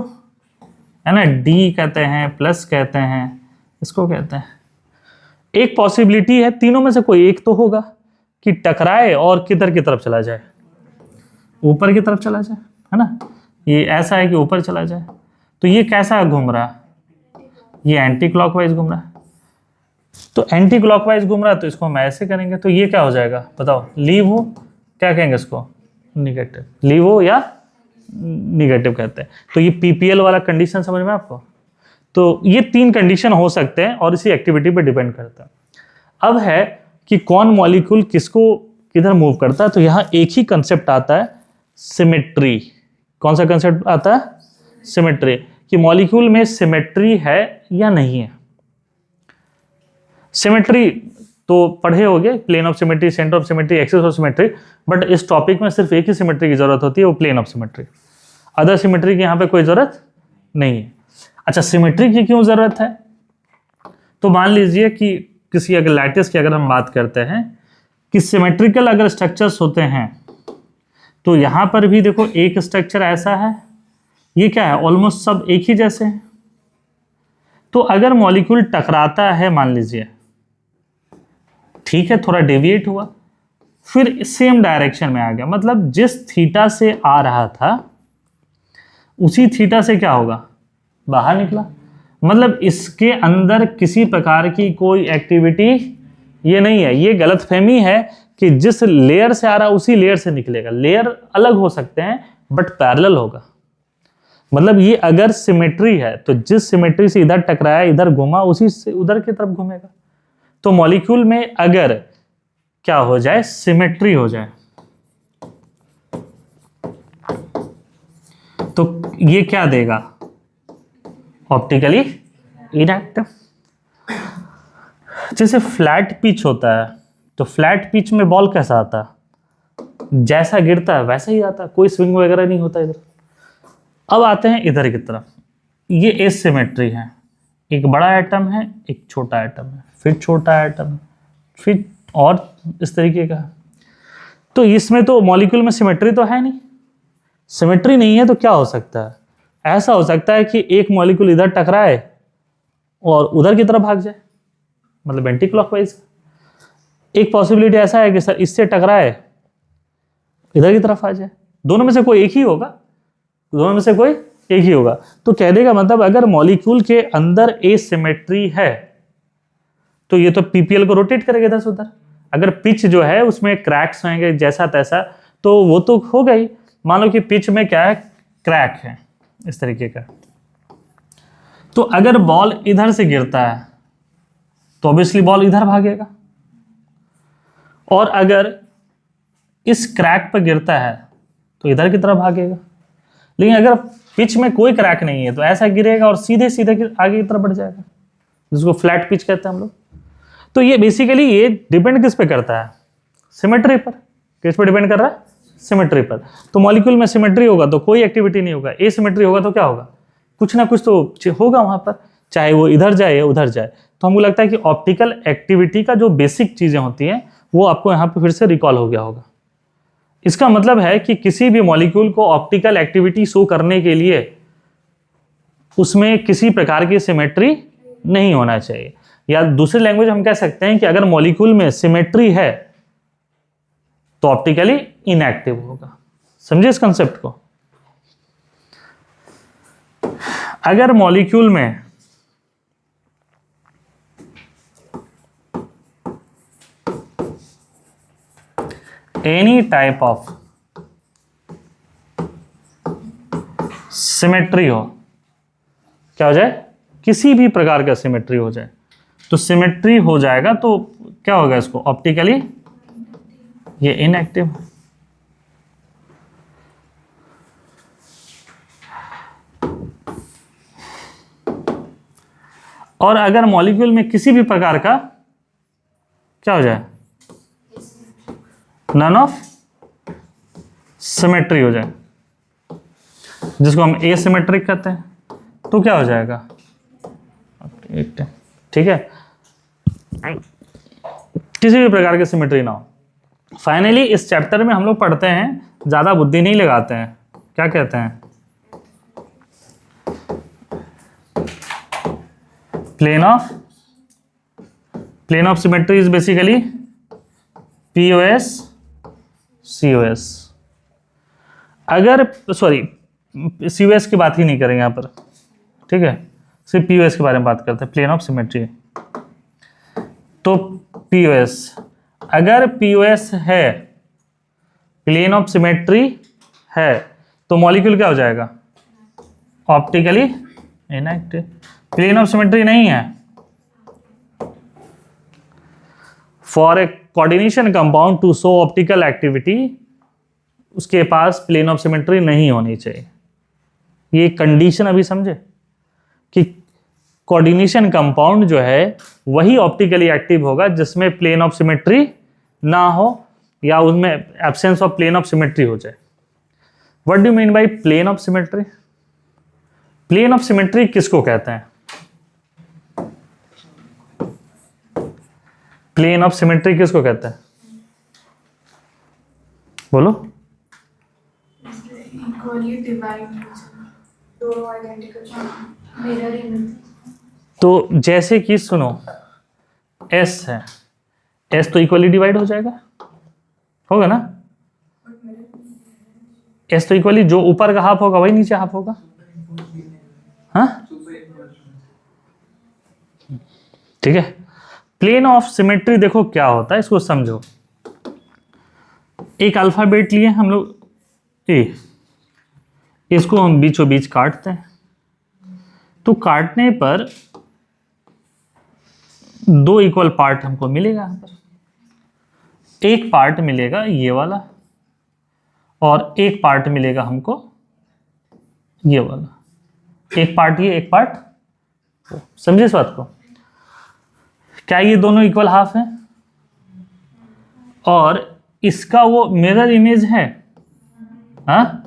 है ना, डी कहते हैं, प्लस कहते हैं, इसको कहते हैं। एक पॉसिबिलिटी है, तीनों में से कोई एक तो होगा कि टकराए और किधर की तरफ चला जाए, ऊपर की तरफ चला जाए, है ना, ये ऐसा है कि ऊपर चला जाए। तो ये कैसा घूम रहा, ये एंटी क्लॉकवाइज घूम रहा है। तो एंटी क्लॉकवाइज घूम रहा है, तो इसको हम ऐसे करेंगे, तो ये क्या हो जाएगा बताओ, लीव हो, क्या कहेंगे इसको, निगेटिव, लीव हो या निगेटिव कहते हैं। तो ये पीपीएल वाला कंडीशन समझ में आपको। तो ये तीन कंडीशन हो सकते हैं और इसी एक्टिविटी पे डिपेंड करता है। अब है कि कौन मॉलिक्यूल किसको किधर मूव करता है, तो यहाँ एक ही कंसेप्ट आता है, सिमेट्री। कौन सा कंसेप्ट आता है, सिमेट्री, कि मॉलिक्यूल में सिमेट्री है या नहीं है। सिमेट्री तो पढ़े होगे, plane of symmetry, centre of symmetry, axis of symmetry, but इस टॉपिक में सिर्फ एक ही सिमेट्री की जरूरत होती है, वो plane of symmetry. Other symmetry की यहाँ पे कोई जरूरत नहीं है। अच्छा, सिमेट्री की क्यों जरूरत है, तो मान लीजिए कि किसी अगर लैटिस की अगर हम बात करते हैं कि सिमेट्रिकल अगर स्ट्रक्चर्स होते हैं, तो यहाँ पर भी देखो एक स्ट्रक्चर ऐसा है, ये क्या है, ऑलमोस्ट सब एक ही जैसे हैं। तो अगर मॉलिक्यूल टकराता है, मान लीजिए, ठीक है, थोड़ा डेविएट हुआ, फिर सेम डायरेक्शन में आ गया, मतलब जिस थीटा से आ रहा था उसी थीटा से क्या होगा, बाहर निकला, मतलब इसके अंदर किसी प्रकार की कोई एक्टिविटी ये नहीं है। ये गलतफहमी है कि जिस लेयर से आ रहा उसी लेयर से निकलेगा, लेयर अलग हो सकते हैं बट पैरेलल होगा। मतलब ये अगर सिमेट्री है तो जिस सिमेट्री से इधर टकराया, इधर घुमा, उसी से उधर की तरफ घूमेगा। तो मॉलिक्यूल में अगर क्या हो जाए, सिमेट्री हो जाए, तो ये क्या देगा, ऑप्टिकली इनएक्टिव। जैसे फ्लैट पिच होता है, तो फ्लैट पिच में बॉल कैसा आता है, जैसा गिरता है वैसा ही आता है, कोई स्विंग वगैरह नहीं होता इधर। अब आते हैं इधर की तरफ, ये एसिमेट्री है, एक बड़ा एटम है, एक छोटा एटम है, फिर छोटा एटम है, फिर और इस तरीके का। तो इसमें तो मॉलिक्यूल में सिमेट्री तो है नहीं, सिमेट्री नहीं है तो क्या हो सकता है, ऐसा हो सकता है कि एक मॉलिक्यूल इधर टकराए और उधर की तरफ भाग जाए, मतलब एंटी क्लॉकवाइज। एक पॉसिबिलिटी ऐसा है कि सर इससे टकराए इधर की तरफ आ जाए, दोनों में से कोई एक ही होगा, दोनों में से कोई एक ही होगा। तो कहने का मतलब अगर मॉलिक्यूल के अंदर एसिमेट्री है तो ये तो पीपीएल को रोटेट करेगा इधर से उधर। अगर पिच जो है उसमें क्रैक्स होंगे जैसा तैसा, तो वो तो हो गई। मान लो कि पिच में क्या है, क्रैक है इस तरीके का, तो अगर बॉल इधर से गिरता है तो ऑब्वियसली बॉल इधर भागेगा, और अगर इस क्रैक पर गिरता है तो इधर की तरफ भागेगा। लेकिन अगर पिच में कोई क्रैक नहीं है तो ऐसा गिरेगा और सीधे सीधे आगे की तरफ बढ़ जाएगा, जिसको फ्लैट पिच कहते हैं हम लोग। तो ये बेसिकली ये डिपेंड किस पे करता है, सिमेट्री पर। किस पे डिपेंड कर रहा है, सिमेट्री पर। तो मॉलिक्यूल में सिमेट्री होगा तो कोई एक्टिविटी नहीं होगा, एसिमेट्री होगा तो क्या होगा, कुछ ना कुछ तो होगा वहां पर, चाहे वो इधर जाए या उधर जाए। तो हमको लगता है कि ऑप्टिकल एक्टिविटी का जो बेसिक चीजें होती हैं वो आपको यहाँ पे फिर से रिकॉल हो गया होगा। इसका मतलब है कि किसी भी मॉलिक्यूल को ऑप्टिकल एक्टिविटी शो करने के लिए उसमें किसी प्रकार की सिमेट्री नहीं होना चाहिए, या दूसरी लैंग्वेज हम कह सकते हैं कि अगर मॉलिक्यूल में सिमेट्री है तो ऑप्टिकली इनएक्टिव होगा। समझे इस कंसेप्ट को। अगर मॉलिक्यूल में एनी टाइप ऑफ सिमेट्री हो, क्या हो जाए, किसी भी प्रकार का सिमेट्री हो जाए, तो सिमेट्री हो जाएगा तो क्या होगा, इसको ऑप्टिकली ये इनएक्टिव। और अगर मॉलिक्यूल में किसी भी प्रकार का क्या हो जाए, नन ऑफ सिमेट्री हो जाए, जिसको हम एसिमेट्रिक कहते हैं, तो क्या हो जाएगा, ठीक है, किसी भी प्रकार की सिमेट्री ना हो। फाइनली इस चैप्टर में हम लोग पढ़ते हैं, ज्यादा बुद्धि नहीं लगाते हैं, क्या कहते हैं, plane of symmetry is basically POS COS। अगर सॉरी COS की बात ही नहीं करेंगे यहाँ पर, ठीक है, सिर्फ POS के बारे में बात करते हैं, प्लेन ऑफ सिमेट्री। तो POS, अगर POS है, प्लेन ऑफ सिमेट्री है, तो मॉलिक्यूल क्या हो जाएगा, optically inactive. Plane of symmetry नहीं है, for a coordination compound to show optical activity, उसके पास प्लेन ऑफ सिमेट्री नहीं होनी चाहिए। ये कंडीशन अभी समझे कि कोऑर्डिनेशन कंपाउंड जो है वही ऑप्टिकली एक्टिव होगा जिसमें प्लेन ऑफ सिमेट्री ना हो या उसमें absence of plane of symmetry हो जाए। What do mean by plane of symmetry? Plane of symmetry किसको कहते हैं? प्लेन ऑफ सिमेट्री किसको कहते हैं, बोलो। इक्वली डिवाइड, दोनों आइडेंटिकल मिरर इमेज। तो जैसे कि सुनो, S है, S तो इक्वली डिवाइड हो जाएगा, होगा ना, S तो इक्वली, जो ऊपर का हाफ होगा वही नीचे हाफ होगा, हाँ, ठीक है। प्लेन ऑफ सिमेट्री देखो क्या होता है, इसको समझो। एक अल्फाबेट लिए हम लोग ए, इसको हम बीचों बीच काटते हैं, तो काटने पर दो इक्वल पार्ट हमको मिलेगा। यहाँ पर एक पार्ट मिलेगा ये वाला और एक पार्ट मिलेगा हमको ये वाला, एक पार्ट ये एक पार्ट, समझे इस बात को। क्या ये दोनों इक्वल हाफ हैं और इसका वो मिरर इमेज है, हाँ,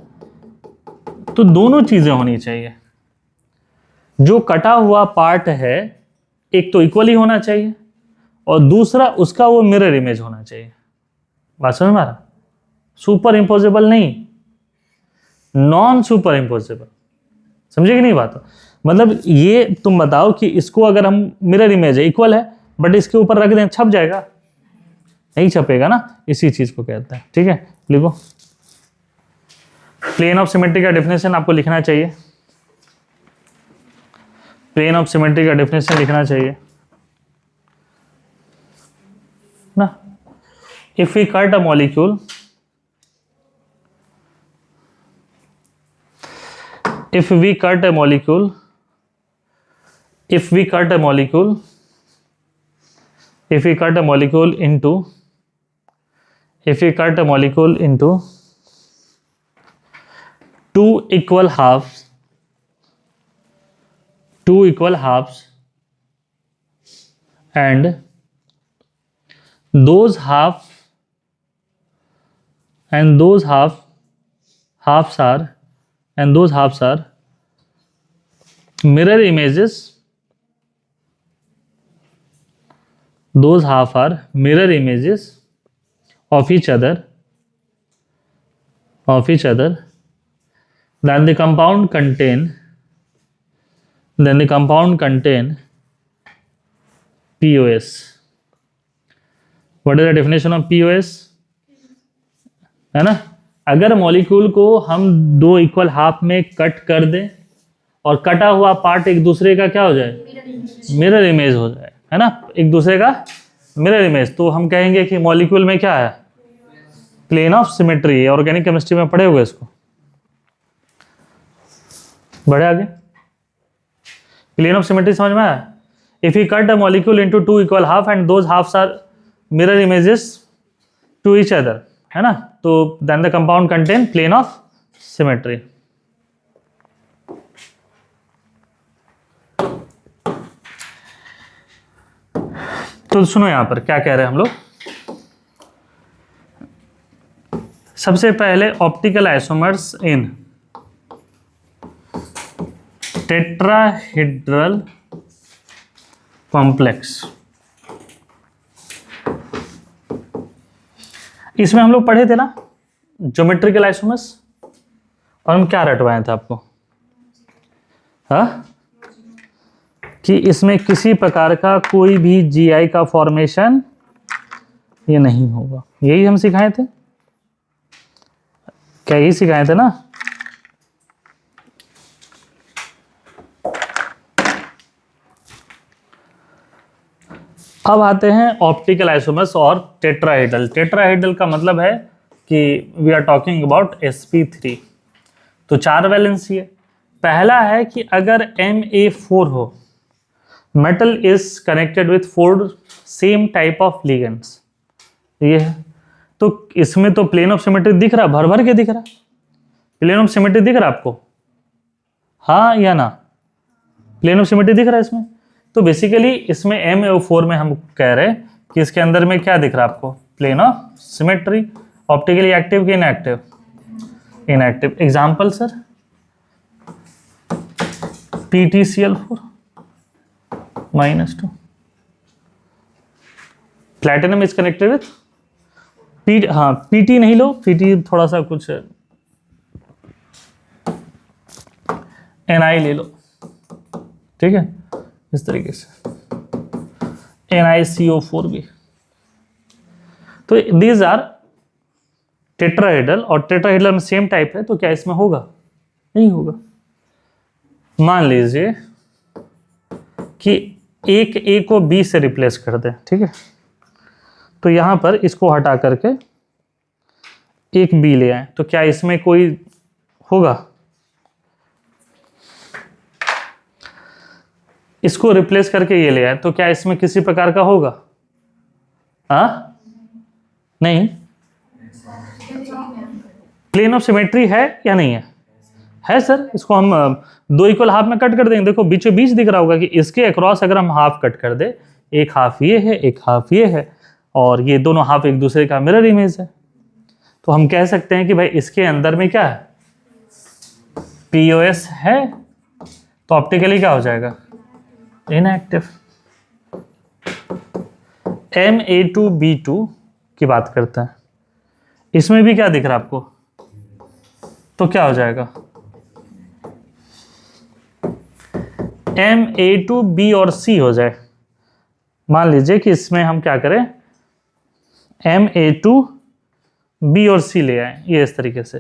तो दोनों चीजें होनी चाहिए। जो कटा हुआ पार्ट है एक तो इक्वली होना चाहिए और दूसरा उसका वो मिरर इमेज होना चाहिए। बात समझ में आ रहा? सुपर इम्पोजिबल नहीं, नॉन सुपर इम्पोजिबल, समझे कि नहीं बात? मतलब ये तुम बताओ कि इसको अगर हम मिरर इमेज है, इक्वल है, बट इसके ऊपर रख दें, छप जाएगा? नहीं छपेगा ना, इसी चीज को कहते हैं, ठीक है। लिखो प्लेन ऑफ सिमेट्री का डेफिनेशन आपको लिखना चाहिए, प्लेन ऑफ सिमेट्री का डेफिनेशन लिखना चाहिए ना। If we cut a molecule, if we cut a molecule into two equal halves, and those halves are mirror images, those half are mirror images of each other, then the compound contain POS. What is the definition of POS? है ना, अगर molecule को हम दो equal half में cut कर दें और कटा हुआ पार्ट एक दूसरे का क्या हो जाए, मिरर इमेज हो जाए, है ना, एक दूसरे का मिरर इमेज, तो हम कहेंगे कि मॉलिक्यूल में क्या है, प्लेन ऑफ सिमेट्री है। ऑर्गेनिक केमिस्ट्री में पढ़े होंगे इसको, बढ़े आगे। प्लेन ऑफ सिमेट्री समझ में आया? If you cut a molecule into two equal half and those halves are mirror images to each other, है ना, तो then the compound contain plane of symmetry. तो सुनो यहां पर क्या कह रहे हैं हम लोग। सबसे पहले ऑप्टिकल आइसोमर्स इन टेट्राहेड्रल कॉम्प्लेक्स, इसमें हम लोग पढ़े थे ना ज्योमेट्रिकल आइसोमर्स, और हम क्या रटवाए थे आपको, हाँ, कि इसमें किसी प्रकार का कोई भी जीआई का फॉर्मेशन ये नहीं होगा, यही हम सिखाए थे, क्या यही सिखाए थे ना। अब आते हैं ऑप्टिकल आइसोमर्स और टेट्राहेड्रल। टेट्राहेड्रल का मतलब है कि we are talking about sp3, तो 4 वैलेंसी है। पहला है कि अगर Ma4 हो, metal is connected with 4 same type of ligands, ये है, तो इसमें तो प्लेन ऑफ सिमेट्री दिख रहा, भर भर के दिख रहा, प्लेन ऑफ सिमेट्री दिख रहा आपको, हाँ या ना, प्लेन ऑफ सिमेट्री दिख रहा है इसमें। तो बेसिकली इसमें MA4 में हम कह रहे हैं कि इसके अंदर में क्या दिख रहा है आपको, plane of symmetry. Optically active कि inactive, inactive. Example sir, PtCl4 -2, platinum is connected with P, हाँ Pt नहीं लो, Pt थोड़ा सा कुछ Ni ले लो, ठीक है, इस तरीके से NiCO4 भी। तो दीज आर टेट्राहेड्रल, और टेट्राहेड्रल में सेम टाइप है, तो क्या इसमें होगा, नहीं होगा। मान लीजिए कि एक A को B से रिप्लेस कर दे, ठीक है, तो यहां पर इसको हटा करके एक B ले आए, तो क्या इसमें कोई होगा, इसको रिप्लेस करके ये ले आए, तो क्या इसमें किसी प्रकार का होगा, हाँ, नहीं। प्लेन ऑफ सिमेट्री है या नहीं है, है सर। इसको हम दो इक्वल हाफ में कट कर देंगे, देखो बीचों बीच दिख रहा होगा कि इसके अक्रॉस अगर हम हाफ कट कर दे, एक हाफ ये है, एक हाफ ये है, और ये दोनों हाफ एक दूसरे का मिरर इमेज है, तो हम कह सकते हैं कि भाई इसके अंदर में क्या है, POS है, तो ऑप्टिकली क्या हो जाएगा, इनएक्टिव। Ma2B2 की बात करते हैं, इसमें भी क्या दिख रहा है आपको, तो क्या हो जाएगा, Ma2B और C हो जाए। मान लीजिए कि इसमें हम क्या करें, Ma2B और C ले आए, ये इस तरीके से,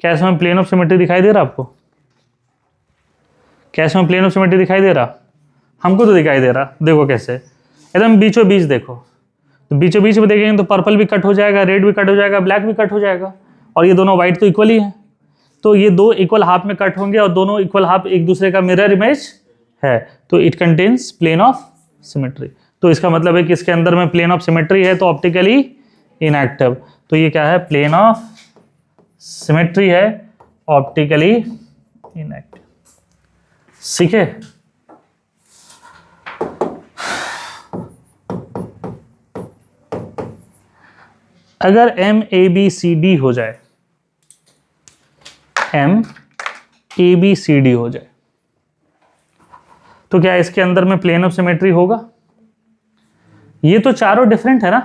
क्या इसमें प्लेन ऑफ सिमेट्री दिखाई दे रहा आपको? क्या इसमें प्लेन ऑफ सिमेट्री दिखाई दे रहा? हमको तो दिखाई दे रहा। देखो कैसे, एकदम बीचों बीच देखो, तो बीचों बीच में देखेंगे तो पर्पल भी कट हो जाएगा, रेड भी कट हो जाएगा, ब्लैक भी कट हो जाएगा, और ये दोनों व्हाइट तो इक्वल ही है। तो ये दो इक्वल हाफ में कट होंगे और दोनों इक्वल हाफ एक दूसरे का मिरर इमेज है, तो it contains plane of symmetry. तो इसका मतलब है कि इसके अंदर में प्लेन ऑफ सिमेट्री है, तो ऑप्टिकली इनएक्टिव। तो ये क्या है? प्लेन ऑफ सिमेट्री है, ऑप्टिकली इनएक्टिव। सीखे? अगर MABCD हो जाए, MABCD हो जाए, तो क्या इसके अंदर में प्लेन ऑफ सिमेट्री होगा? ये तो चारों डिफरेंट है ना।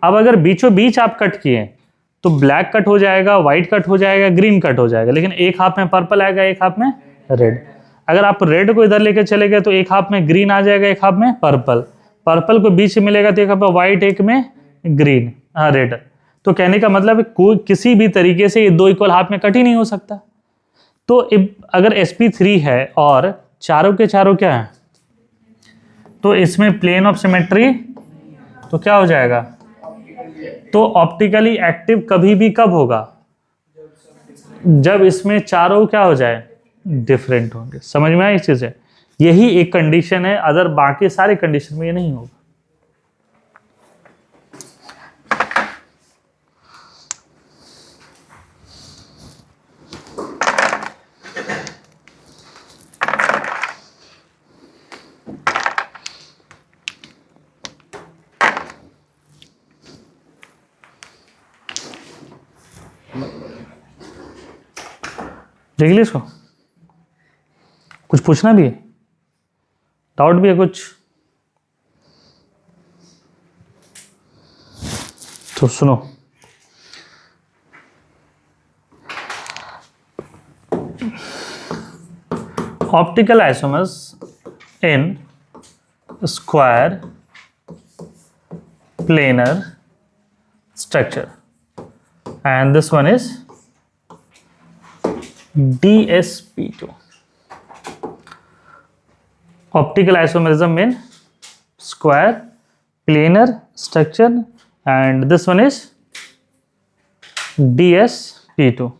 अब अगर बीचों बीच आप कट किए तो ब्लैक कट हो जाएगा, व्हाइट कट हो जाएगा, ग्रीन कट हो जाएगा, लेकिन एक हाफ में पर्पल आएगा, एक हाफ में रेड। अगर आप रेड को इधर लेके चले गए तो एक हाफ में ग्रीन आ जाएगा, एक हाफ में पर्पल। पर्पल को बीच में मिलेगा तो एक हाफ में व्हाइट, एक में ग्रीन, हाँ रेड। तो कहने का मतलब है कोई किसी भी तरीके से ये दो इक्वल हाफ में कट ही नहीं हो सकता। तो अगर sp3 है और चारों के चारों क्या है, तो इसमें प्लेन ऑफ सिमेट्री, तो क्या हो जाएगा? तो ऑप्टिकली एक्टिव कभी भी कब होगा? जब इसमें चारों क्या हो जाए? डिफरेंट होंगे। समझ में आया इस चीज है? यही एक कंडीशन है, अदर बाकी सारे कंडीशन में ये नहीं होगा। देख ली इसको? कुछ पूछना भी है? डाउट भी है कुछ? तो सुनो, optical isomers in square planar structure, and this one is DSP2. Optical isomerism in square planar structure, and this one is DSP2.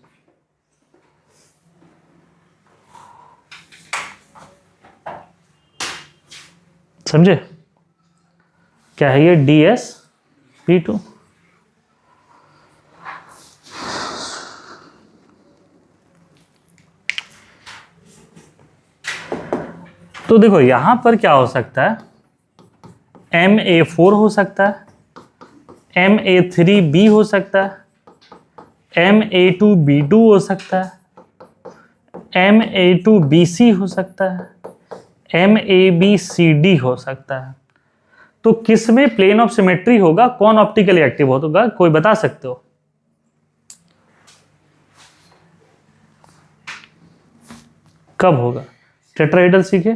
समझे क्या है ये DSP2? तो देखो यहां पर क्या हो सकता है, MA4 हो सकता है, MA3B हो सकता है, MA2B2 हो सकता है, MA2BC हो सकता है, MABCD हो सकता है। तो किस में प्लेन ऑफ सिमेट्री होगा, कौन ऑप्टिकली एक्टिव होगा, कोई बता सकते हो? कब होगा? टेट्राहेड्रल सीखे?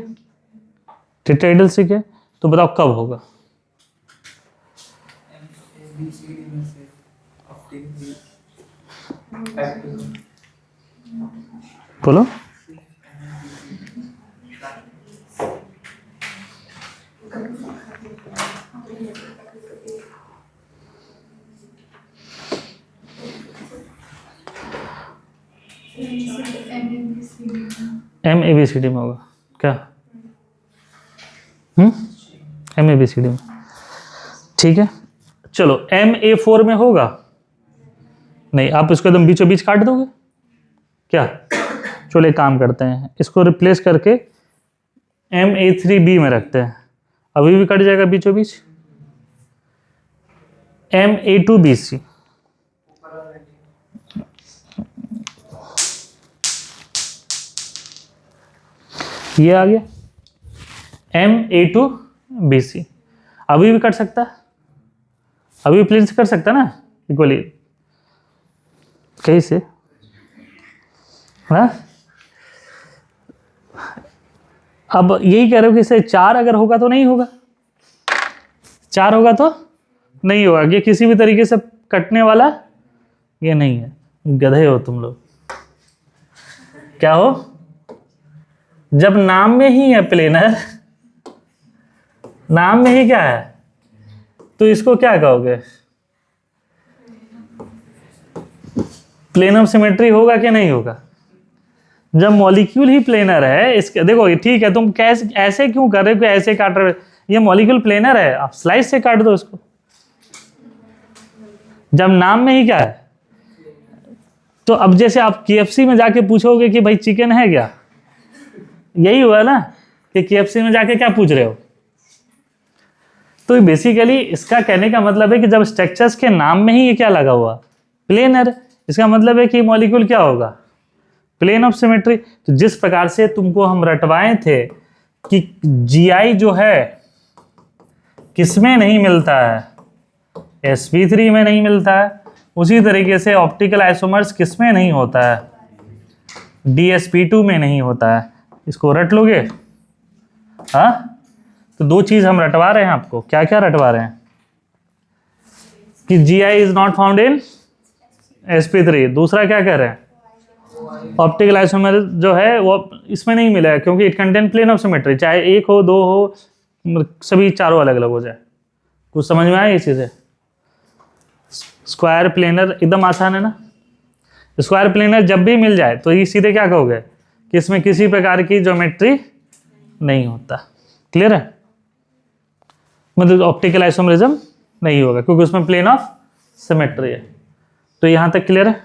टेट्राहेड्रल सीखे तो बताओ कब होगा? बोलो। MABCD में होगा क्या? MABCD में, ठीक है। चलो MA4 में होगा? नहीं, आप इसको एकदम बीचों बीच काट दोगे क्या? चलो एक काम करते हैं, इसको रिप्लेस करके MA3B में रखते हैं, अभी भी कट जाएगा बीचों बीच। MA2BC, ये आ गया MA2BC, अभी भी कट सकता है, अभी भी प्लेन से कर सकता है ना इक्वली, कैसे? हाँ, अब यही कह रहे हो कि इसे 4 अगर होगा तो नहीं होगा, 4 होगा तो नहीं होगा, ये किसी भी तरीके से कटने वाला ये नहीं है। गधे हो तुम लोग। क्या हो? जब नाम में ही है प्लेनर, नाम में ही क्या है, तो इसको क्या कहोगे? प्लेन ऑफ सिमेट्री होगा कि नहीं होगा? जब मॉलिक्यूल ही प्लेनर है, इसके देखो ठीक है, तुम कैसे ऐसे क्यों कर रहे हो, ऐसे काट रहे हो? ये मॉलिक्यूल प्लेनर है, आप स्लाइस से काट दो इसको। जब नाम में ही क्या है, तो अब जैसे आप KFC में जाके पूछोगे कि भाई चिकन है क्या, यही हुआ ना कि KFC में जाके क्या पूछ रहे हो। तो बेसिकली इसका कहने का मतलब है कि जब स्ट्रक्चर्स के नाम में ही ये क्या लगा हुआ, प्लेनर, इसका मतलब है कि मॉलिक्यूल क्या होगा, प्लेन ऑफ सिमेट्री। तो जिस प्रकार से तुमको हम रटवाए थे कि GI जो है किसमें नहीं मिलता है, sp3 में नहीं मिलता है, उसी तरीके से ऑप्टिकल आइसोमर्स किसमें नहीं होता है, DsP2 में नहीं होता है। इसको रट लोगे? हाँ, तो दो चीज हम रटवा रहे हैं आपको। क्या क्या रटवा रहे हैं? कि GI is not found in sp3। दूसरा क्या कह रहे हैं? ऑप्टिकल आइसोमर जो है वो इसमें नहीं मिला है, क्योंकि it contain plane of symmetry, चाहे एक हो, दो हो, सभी चारों अलग अलग हो जाए। कुछ समझ में आया ये चीज़ें? स्क्वायर प्लेनर एकदम आसान है ना। स्क्वायर प्लेनर जब भी मिल जाए तो ये सीधे क्या कहोगे कि इसमें किसी प्रकार की ज्योमेट्री नहीं होता। क्लियर है? मतलब ऑप्टिकल आइसोमरिज्म नहीं होगा क्योंकि उसमें प्लेन ऑफ सिमेट्री है। तो यहाँ तक क्लियर है?